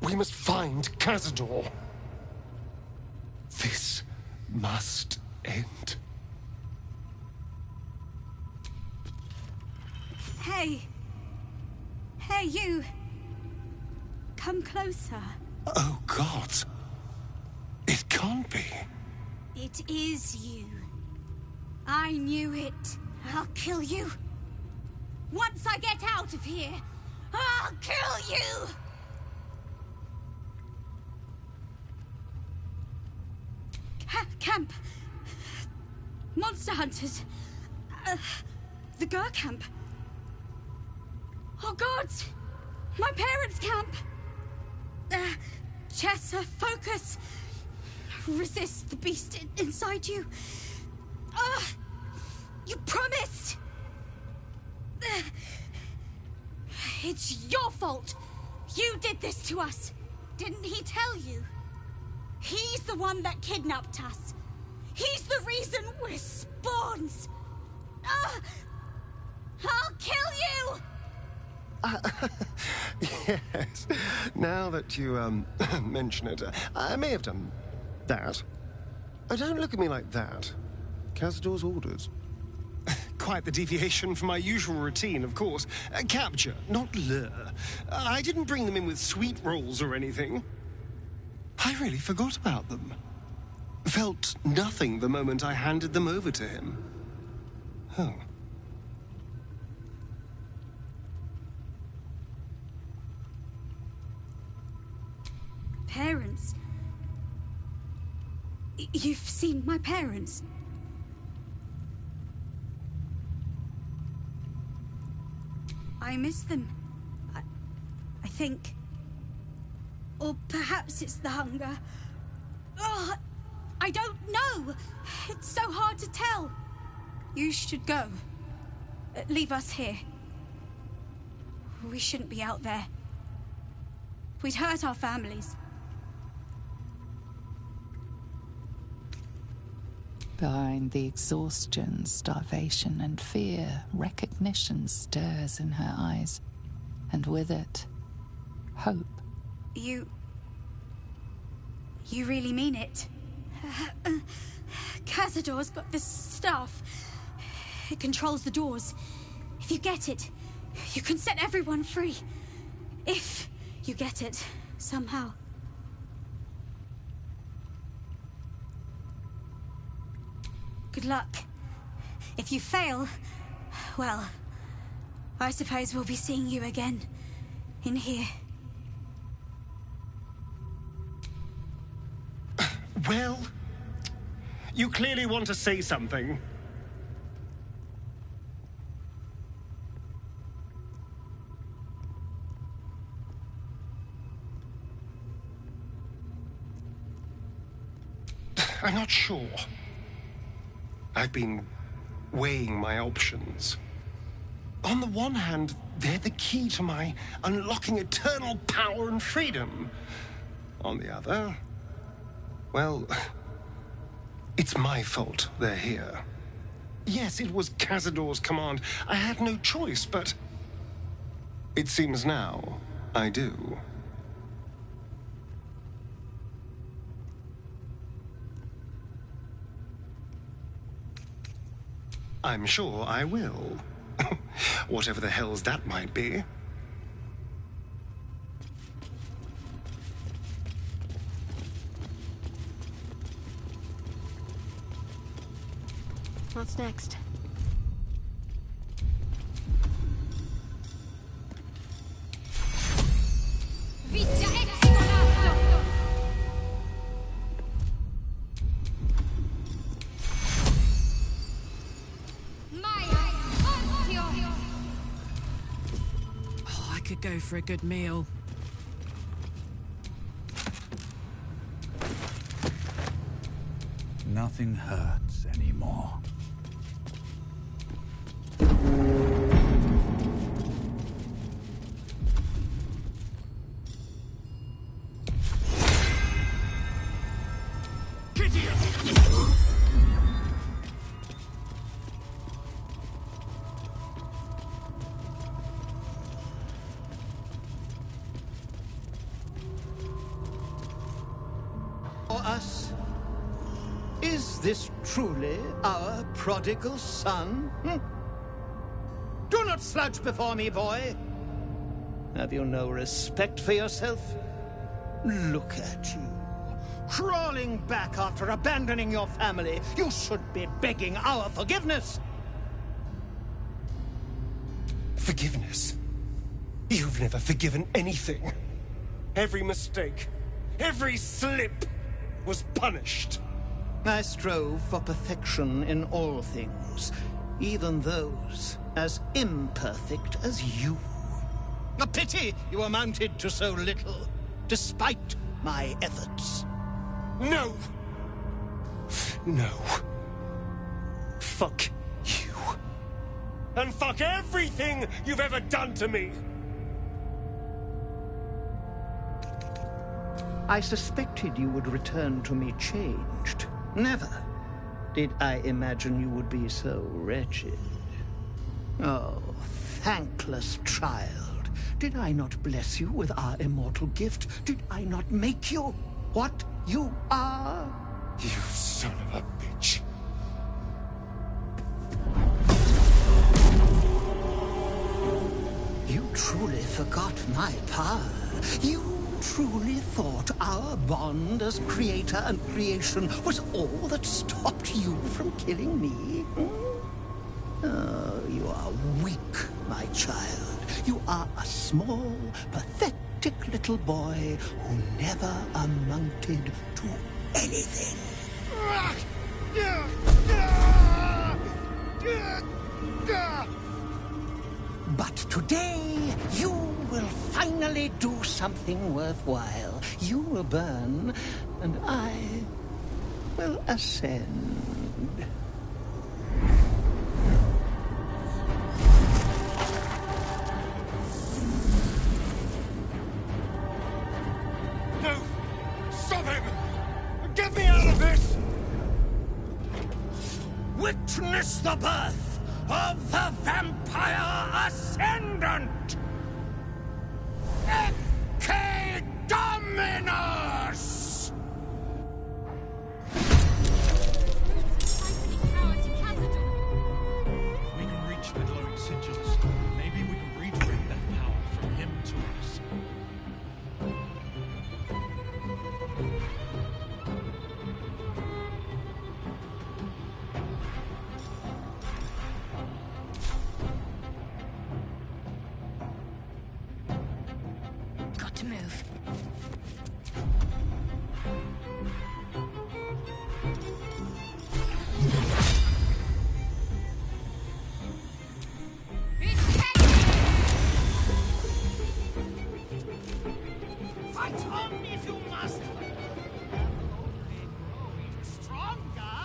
We must find Cazador. This must end. Hey! Hey, you! Come closer. Oh, God. It can't be. It is you. I knew it. I'll kill you. Once I get out of here, I'll kill you! Camp. Monster hunters. The Gur camp. Oh, God! My parents' camp! Chessa, focus! Resist the beast inside you. You promised! It's your fault! You did this to us! Didn't he tell you? He's the one that kidnapped us! He's the reason we're spawns! I'll kill you! Yes. Now that you, mention it, I may have done that. Don't look at me like that. Cazador's orders. Quite the deviation from my usual routine, of course. Capture, not lure. I didn't bring them in with sweet rolls or anything. I really forgot about them. Felt nothing the moment I handed them over to him. Oh. Parents? You've seen my parents? I miss them. I think. Or perhaps it's the hunger. Oh, I don't know. It's so hard to tell. You should go. Leave us here. We shouldn't be out there. We'd hurt our families. Behind the exhaustion, starvation, and fear, recognition stirs in her eyes, and with it, hope. You really mean it? Cazador's got this stuff. It controls the doors. If you get it, you can set everyone free. If you get it, somehow. Good luck. If you fail, well, I suppose we'll be seeing you again. In here. Well, you clearly want to say something. I'm not sure. I've been weighing my options. On the one hand, they're the key to my unlocking eternal power and freedom. On the other, well, it's my fault they're here. Yes, it was Cazador's command. I had no choice, but it seems now I do. I'm sure I will. Whatever the hells that might be. What's next? Go for a good meal. Nothing hurts anymore. Us? Is this truly our prodigal son? Do not slouch before me, boy. Have you no respect for yourself? Look at you, crawling back after abandoning your family. You should be begging our forgiveness. Forgiveness? You've never forgiven anything. Every mistake, every slip was punished. I strove for perfection in all things, even those as imperfect as you. A pity you amounted to so little, despite my efforts. No! No. Fuck you. And fuck everything you've ever done to me! I suspected you would return to me changed. Never did I imagine you would be so wretched. Oh, thankless child. Did I not bless you with our immortal gift? Did I not make you what you are? You son of a bitch. You truly forgot my power. You truly thought our bond as creator and creation was all that stopped you from killing me? Oh, you are weak, my child. You are a small, pathetic little boy who never amounted to anything. But today, you will finally do something worthwhile. You will burn, and I will ascend. No! Stop him! Get me out of this! Witness the birth of the Vampire Ascendant! Ecce Dominus! If we can reach the glowing sigils, maybe we can redirect that power from him to us. Got to move. Fight on if you must! Only growing stronger!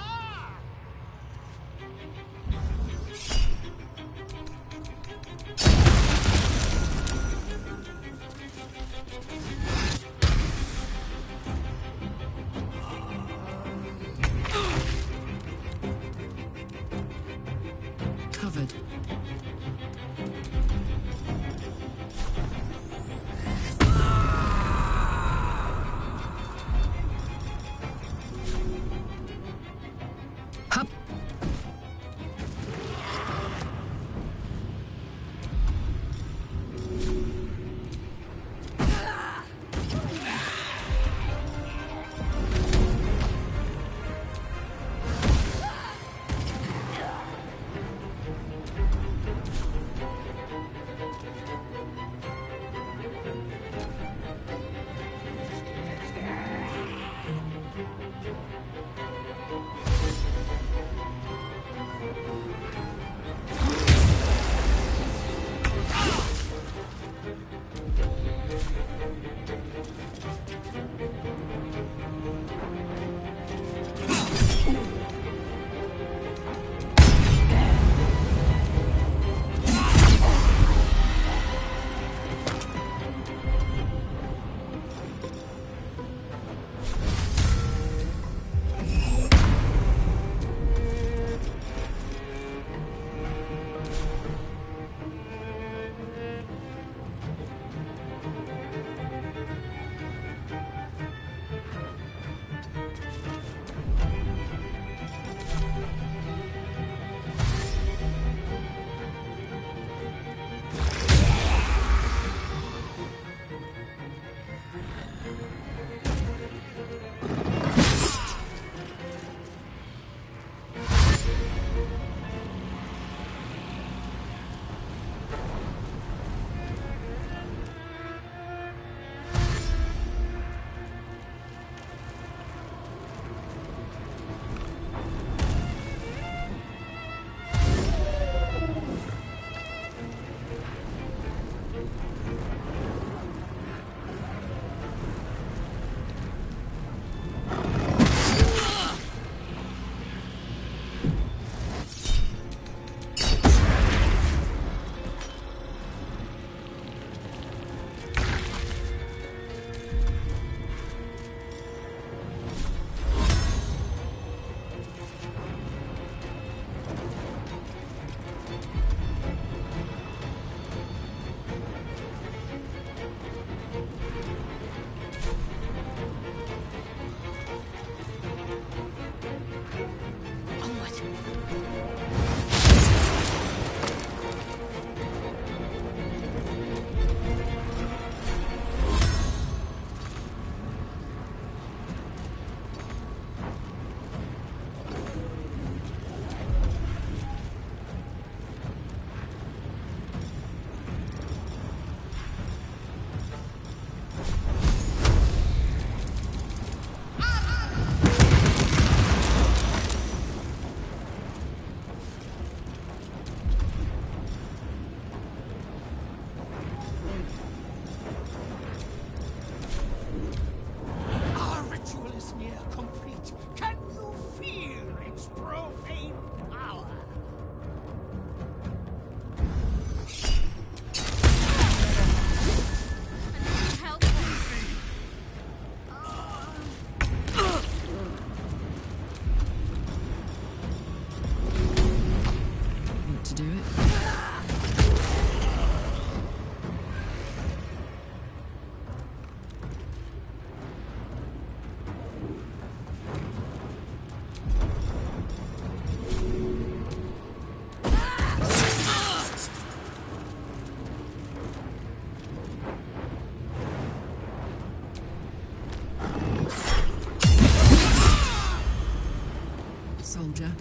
soldier.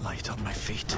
Light on my feet.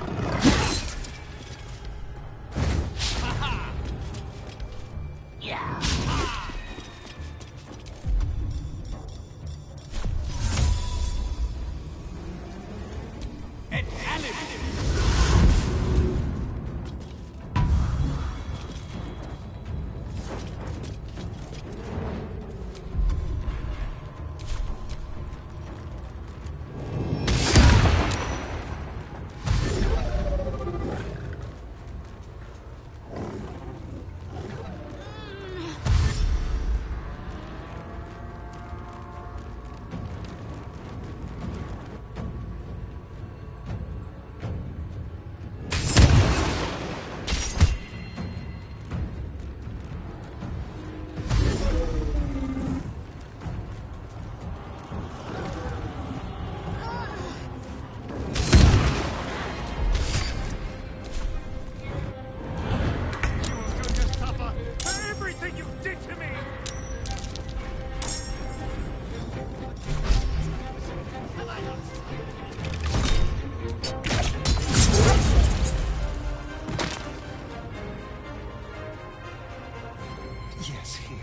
Yes, here.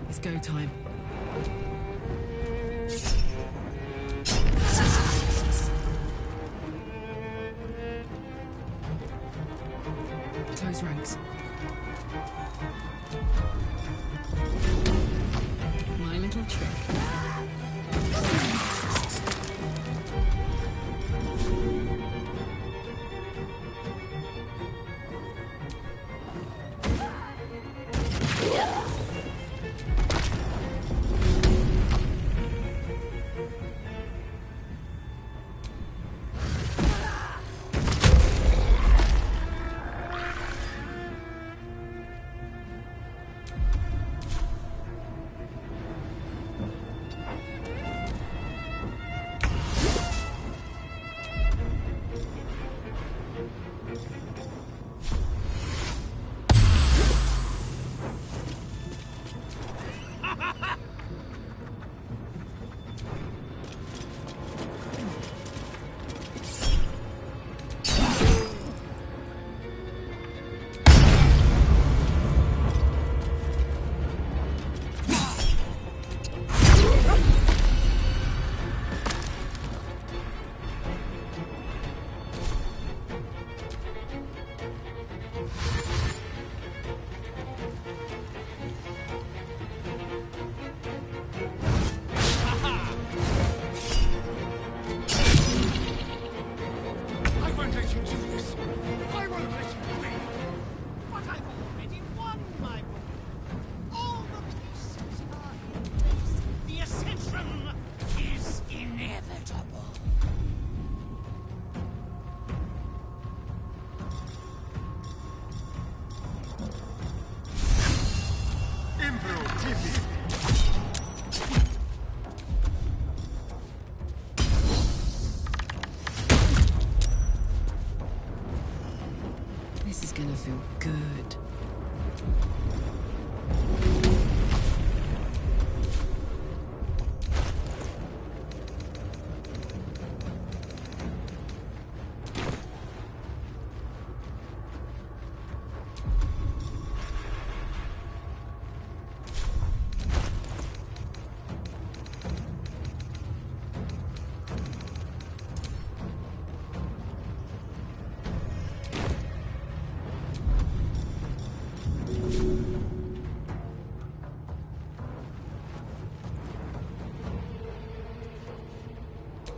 It's go time. Close ranks. My little trick. This is gonna feel good.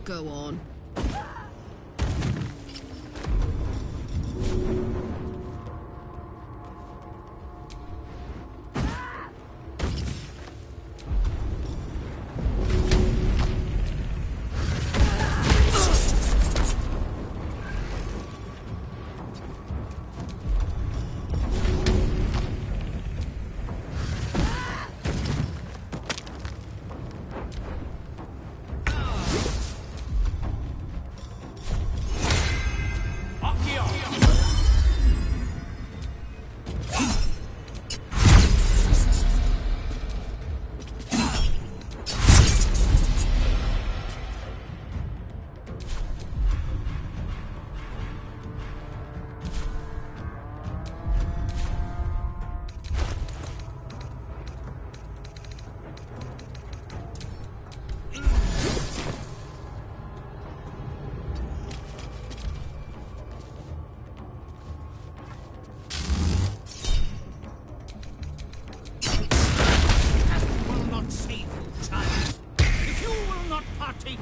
Go on.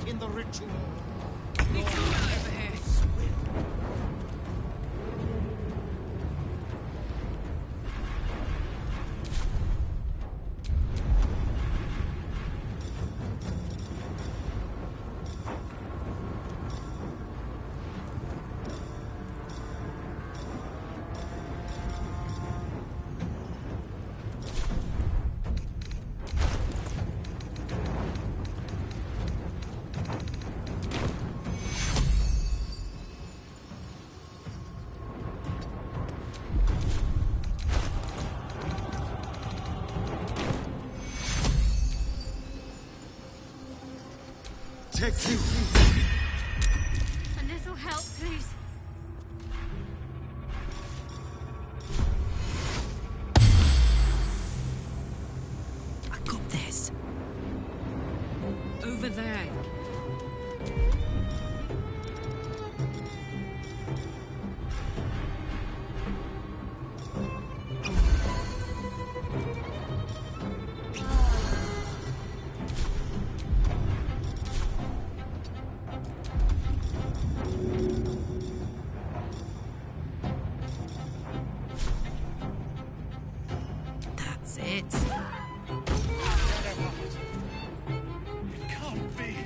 In the ritual. It's all over here. Take two. A little help, please. I got this. Over there. That's it. It can't be.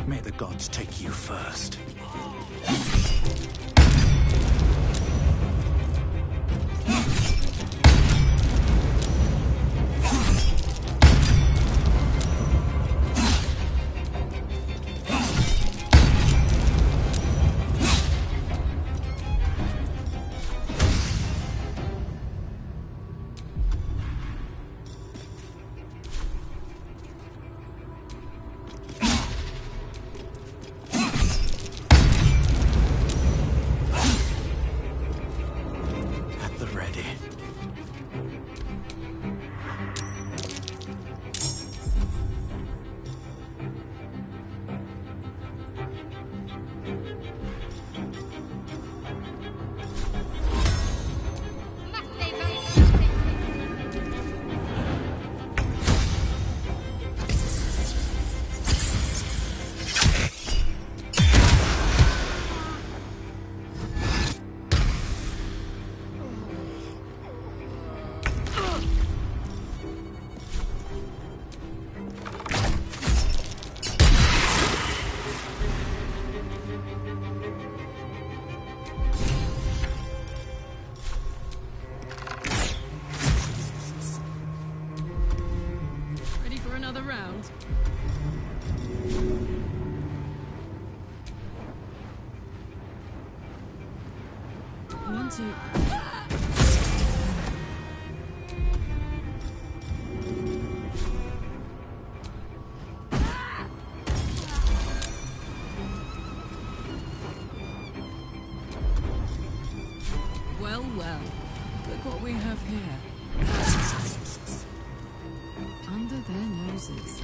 May the gods take you first. Ready for another round? One, two. Well, well. Look what we have here. Under their noses.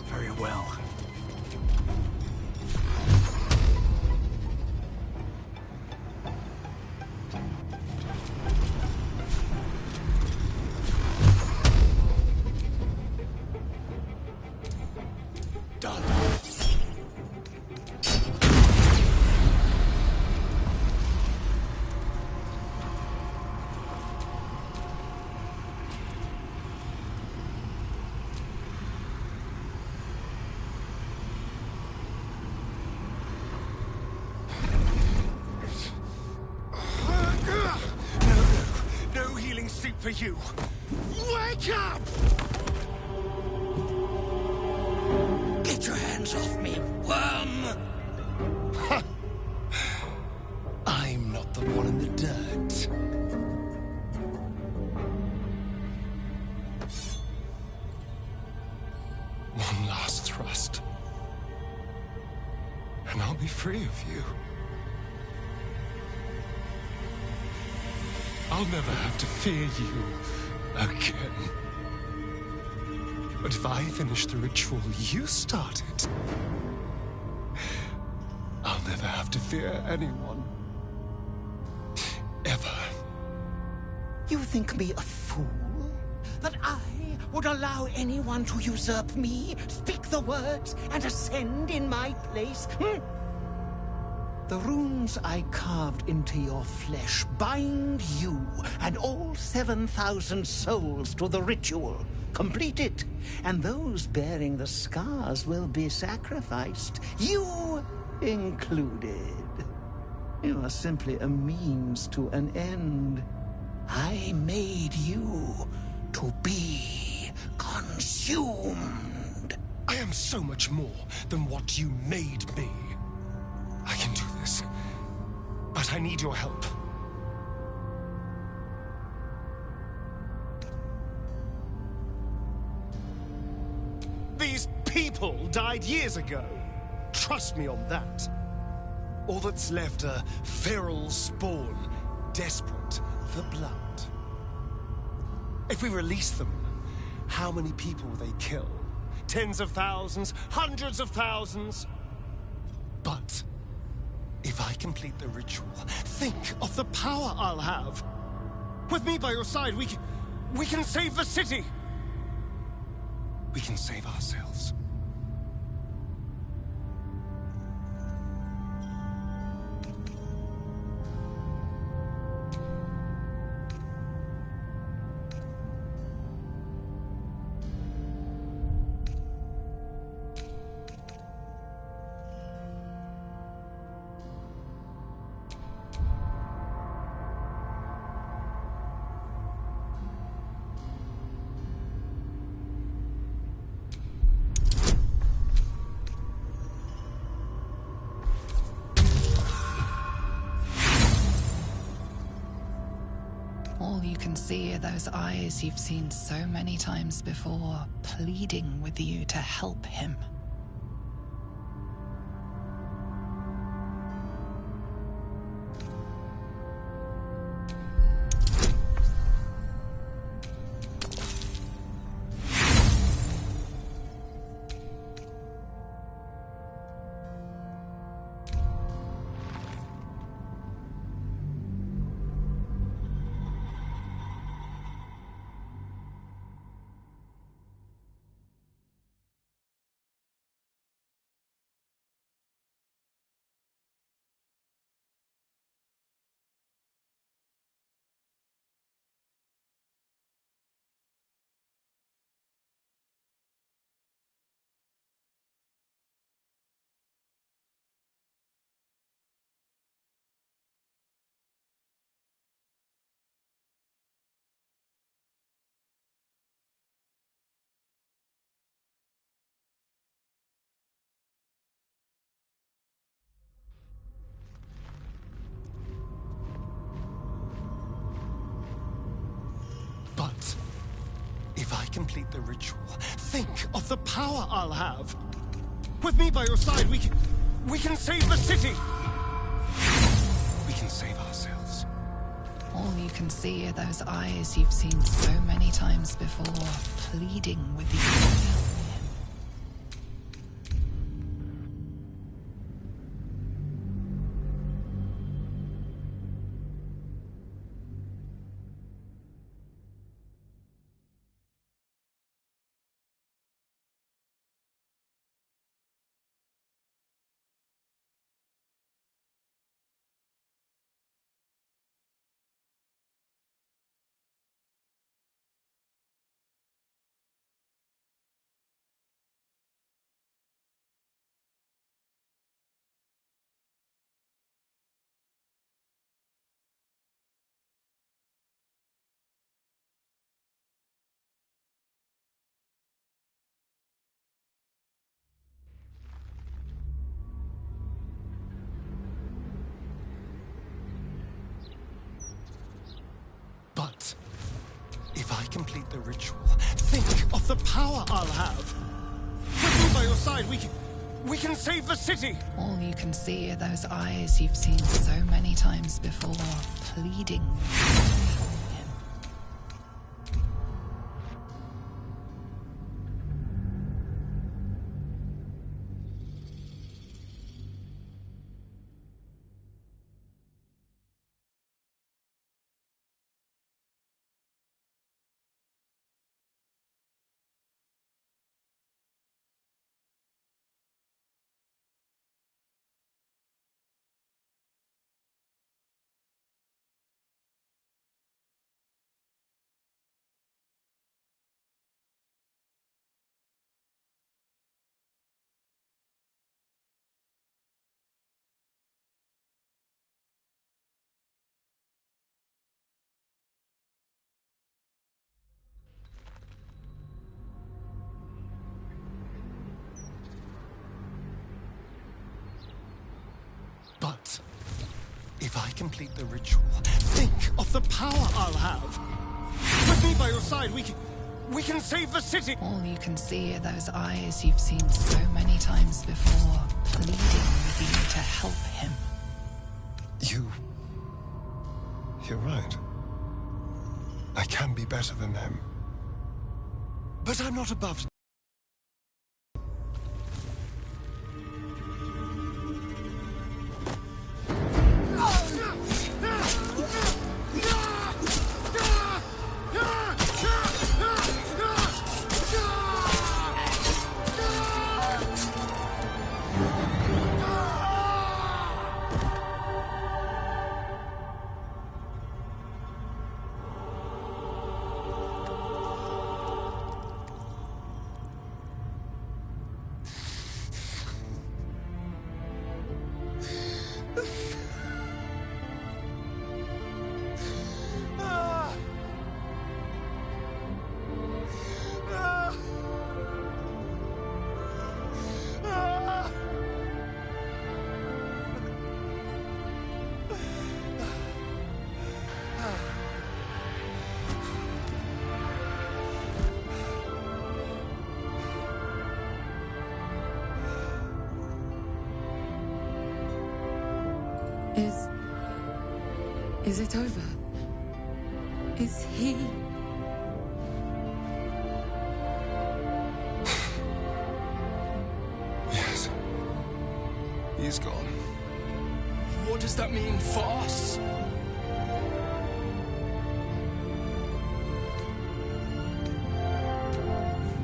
Very well. For you. Wake up! Get your hands off me, worm! Ha. I'm not the one in the dirt. One last thrust. And I'll be free of you. I'll never have to fear you again. But if I finish the ritual you started, I'll never have to fear anyone. Ever. You think me a fool? That I would allow anyone to usurp me, speak the words, and ascend in my place? The runes I carved into your flesh bind you and all 7,000 souls to the ritual. Complete it, and those bearing the scars will be sacrificed, you included. You are simply a means to an end. I made you to be consumed. I am so much more than what you made me. I can do this, but I need your help. These people died years ago. Trust me on that. All that's left are feral spawn, desperate for blood. If we release them, how many people will they kill? Tens of thousands, hundreds of thousands? But if I complete the ritual, think of the power I'll have. With me by your side, we can save the city. We can save ourselves. All you can see are those eyes you've seen so many times before, pleading with you to help him. But if I complete the ritual, think of the power I'll have. With me by your side, we can save the city. can save ourselves. All you can see are those eyes you've seen so many times before, pleading with you. But if I complete the ritual, think of the power I'll have. With me by your side, we can save the city. All you can see are those eyes you've seen so many times before, pleading with you. But if I complete the ritual, think of the power I'll have. With me by your side, we can save the city. All you can see are those eyes you've seen so many times before, pleading with you to help him. You're right. I can be better than him. But I'm not above. Is it over? Is he... Yes. He's gone. What does that mean for us?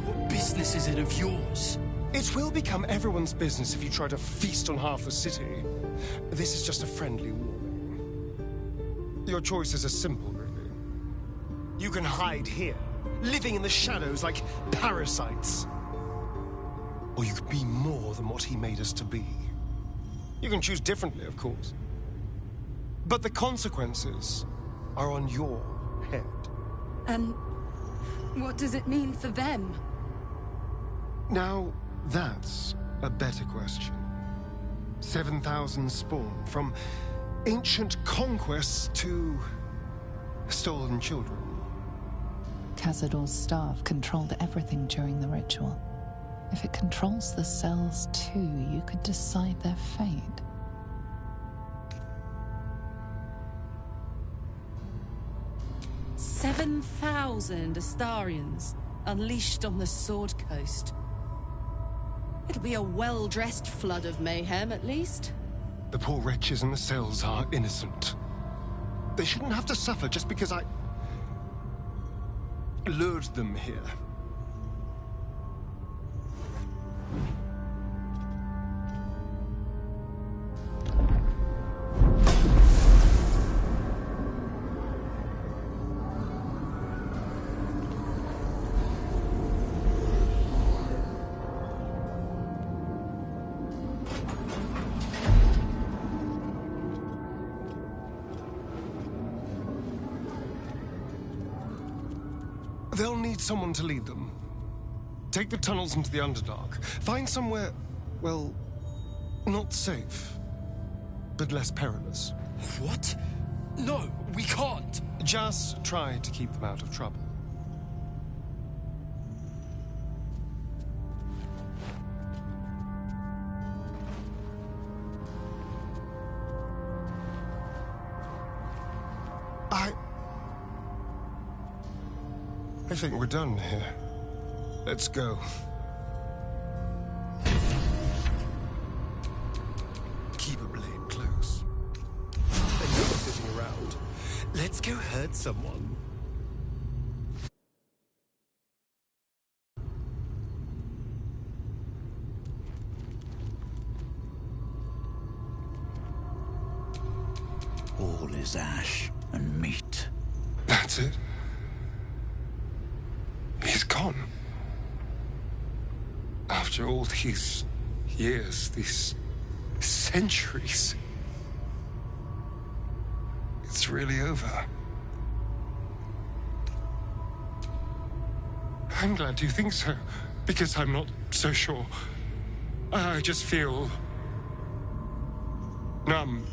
What business is it of yours? It will become everyone's business if you try to feast on half the city. This is just a friendly warning. Your choices are simple, really. You can hide here, living in the shadows like parasites. Or you could be more than what he made us to be. You can choose differently, of course. But the consequences are on your head. And what does it mean for them? Now, that's a better question. 7,000 spawn, from ancient conquests to stolen children. Cazador's staff controlled everything during the ritual. If it controls the cells too, you could decide their fate. 7,000 Astarions unleashed on the Sword Coast. It'll be a well-dressed flood of mayhem, at least. The poor wretches in the cells are innocent. They shouldn't have to suffer just because I lured them here. They'll need someone to lead them. Take the tunnels into the Underdark. Find somewhere, well, not safe, but less perilous. What? No, we can't. Just try to keep them out of trouble. I think we're done here. Let's go. Keep a blade close. And you're sitting around. Let's go hurt someone. All is ash and meat. That's it. He's gone. After all these years, these centuries. It's really over. I'm glad you think so, because I'm not so sure. I just feel numb.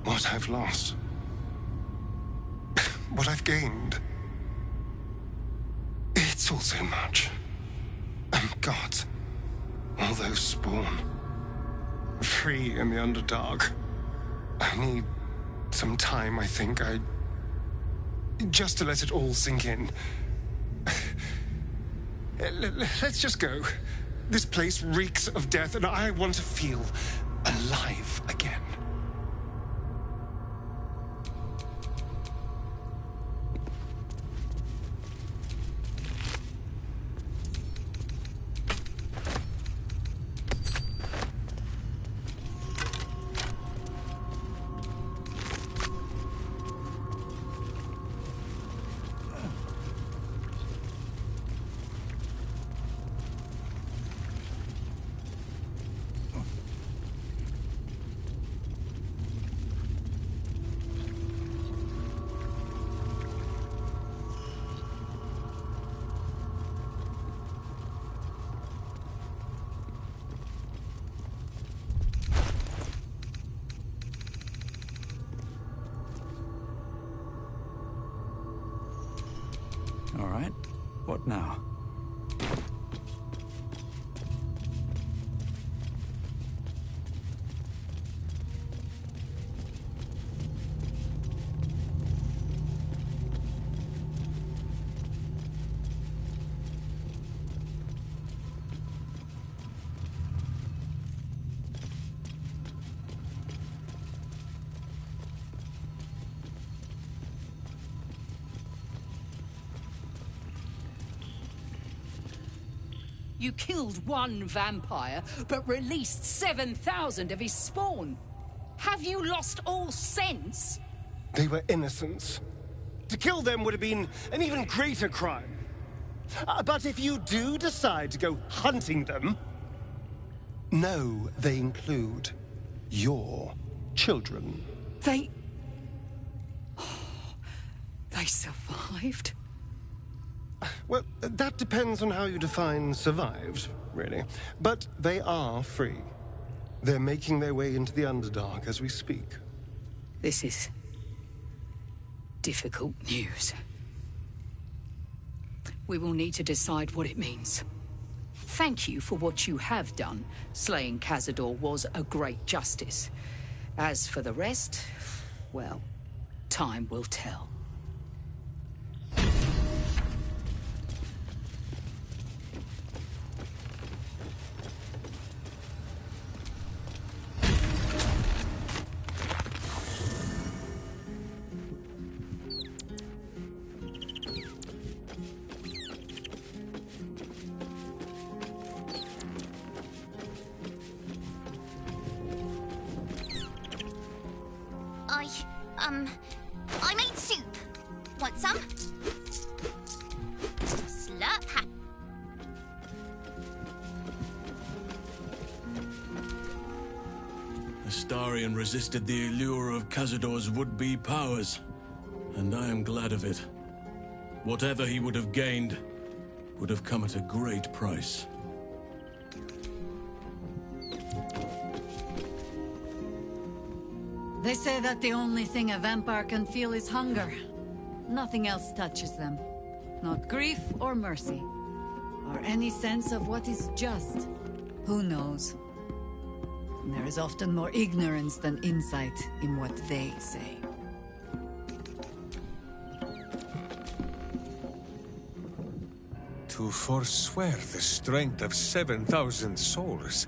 What I've lost. What I've gained. It's all so much. And God, all those spawn. Free in the Underdark. I need some time, I think. Just to let it all sink in. Let's just go. This place reeks of death, and I want to feel alive again. All right. What now? You killed one vampire, but released 7,000 of his spawn. Have you lost all sense? They were innocents. To kill them would have been an even greater crime. But if you do decide to go hunting them, know they include your children. They survived? Well, that depends on how you define survived, really. But they are free. They're making their way into the Underdark as we speak. This is difficult news. We will need to decide what it means. Thank you for what you have done. Slaying Cazador was a great justice. As for the rest, well, time will tell. I made soup. Want some? Slurp ha. Astarion resisted the allure of Cazador's would-be powers, and I am glad of it. Whatever he would have gained would have come at a great price. They say that the only thing a vampire can feel is hunger. Nothing else touches them. Not grief or mercy, or any sense of what is just. Who knows? There is often more ignorance than insight in what they say. To forswear the strength of 7,000 souls.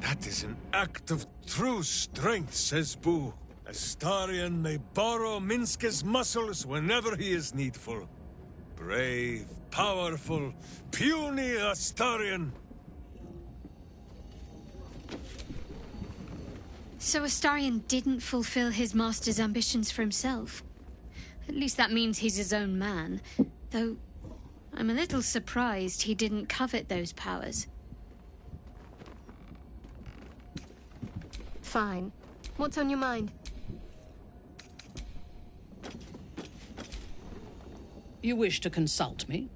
That is an act of true strength, says Boo. Astarion may borrow Minska's muscles whenever he is needful. Brave, powerful, puny Astarion. So Astarion didn't fulfill his master's ambitions for himself. At least that means he's his own man. Though, I'm a little surprised he didn't covet those powers. Fine. What's on your mind? You wish to consult me?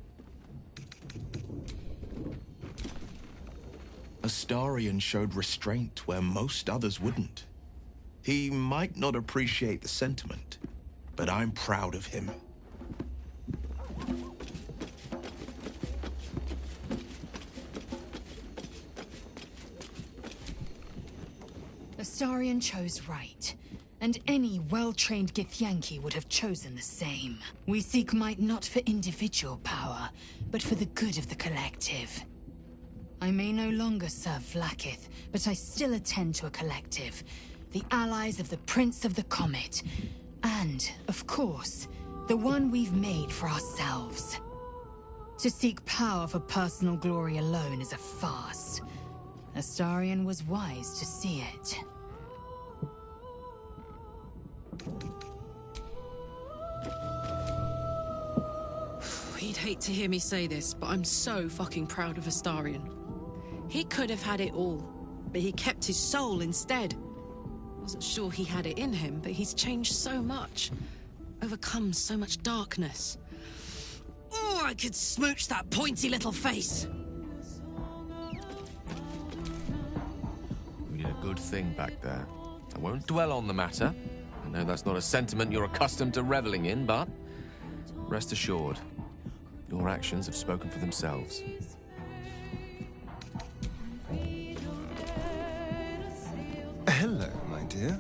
Astarion showed restraint where most others wouldn't. He might not appreciate the sentiment, but I'm proud of him. Astarion chose right, and any well-trained Githyanki would have chosen the same. We seek might not for individual power, but for the good of the collective. I may no longer serve Vlaakith, but I still attend to a collective, the allies of the Prince of the Comet, and, of course, the one we've made for ourselves. To seek power for personal glory alone is a farce. Astarion was wise to see it. He'd hate to hear me say this, but I'm so fucking proud of Astarion. He could have had it all, but he kept his soul instead. Wasn't sure he had it in him, but he's changed so much. Overcome so much darkness. Oh, I could smooch that pointy little face. We did a good thing back there. I won't dwell on the matter. I know that's not a sentiment you're accustomed to reveling in, but rest assured, your actions have spoken for themselves. Hello, my dear.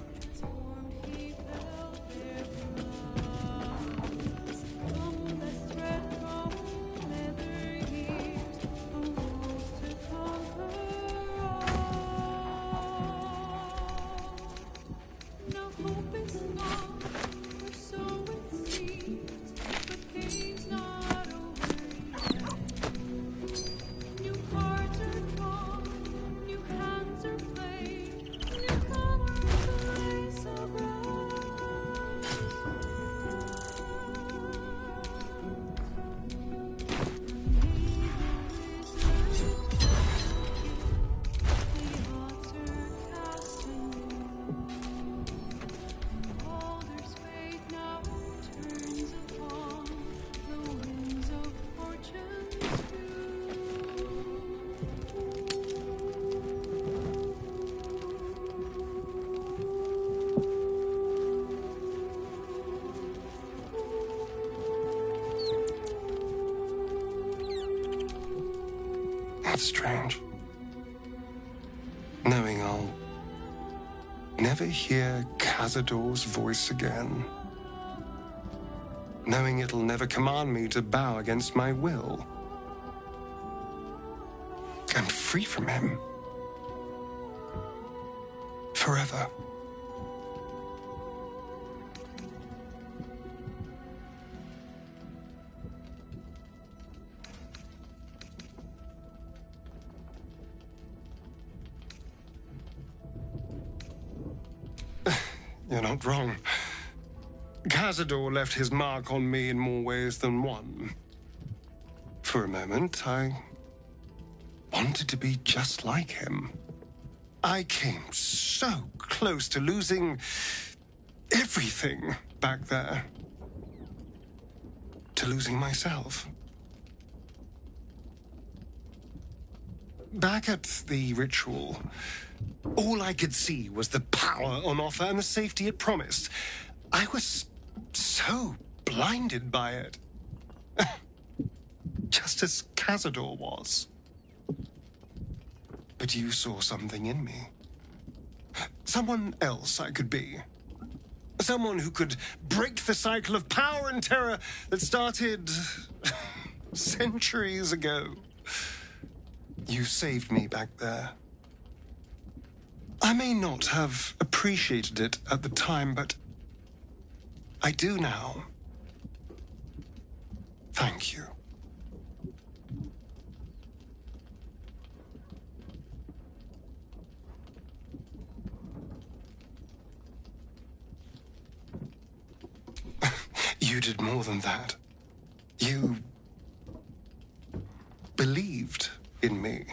That's strange. Knowing I'll never hear Cazador's voice again. Knowing it'll never command me to bow against my will. I'm free from him. Forever. You're not wrong. Cazador left his mark on me in more ways than one. For a moment, I wanted to be just like him. I came so close to losing everything back there. To losing myself. Back at the ritual, all I could see was the power on offer and the safety it promised. I was so blinded by it. Just as Cazador was. But you saw something in me. Someone else I could be. Someone who could break the cycle of power and terror that started centuries ago. You saved me back there. I may not have appreciated it at the time, but I do now. Thank you. You did more than that. You believed in me.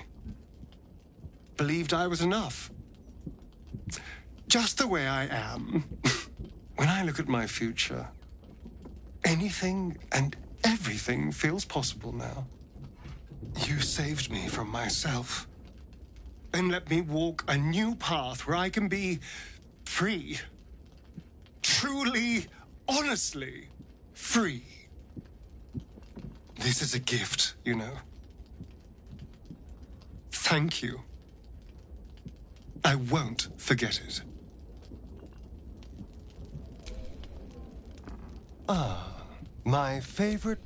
Believed I was enough. Just the way I am. When I look at my future, anything and everything feels possible now. You saved me from myself. And let me walk a new path where I can be free. Truly, honestly free. This is a gift, you know. Thank you. I won't forget it. Ah, my favorite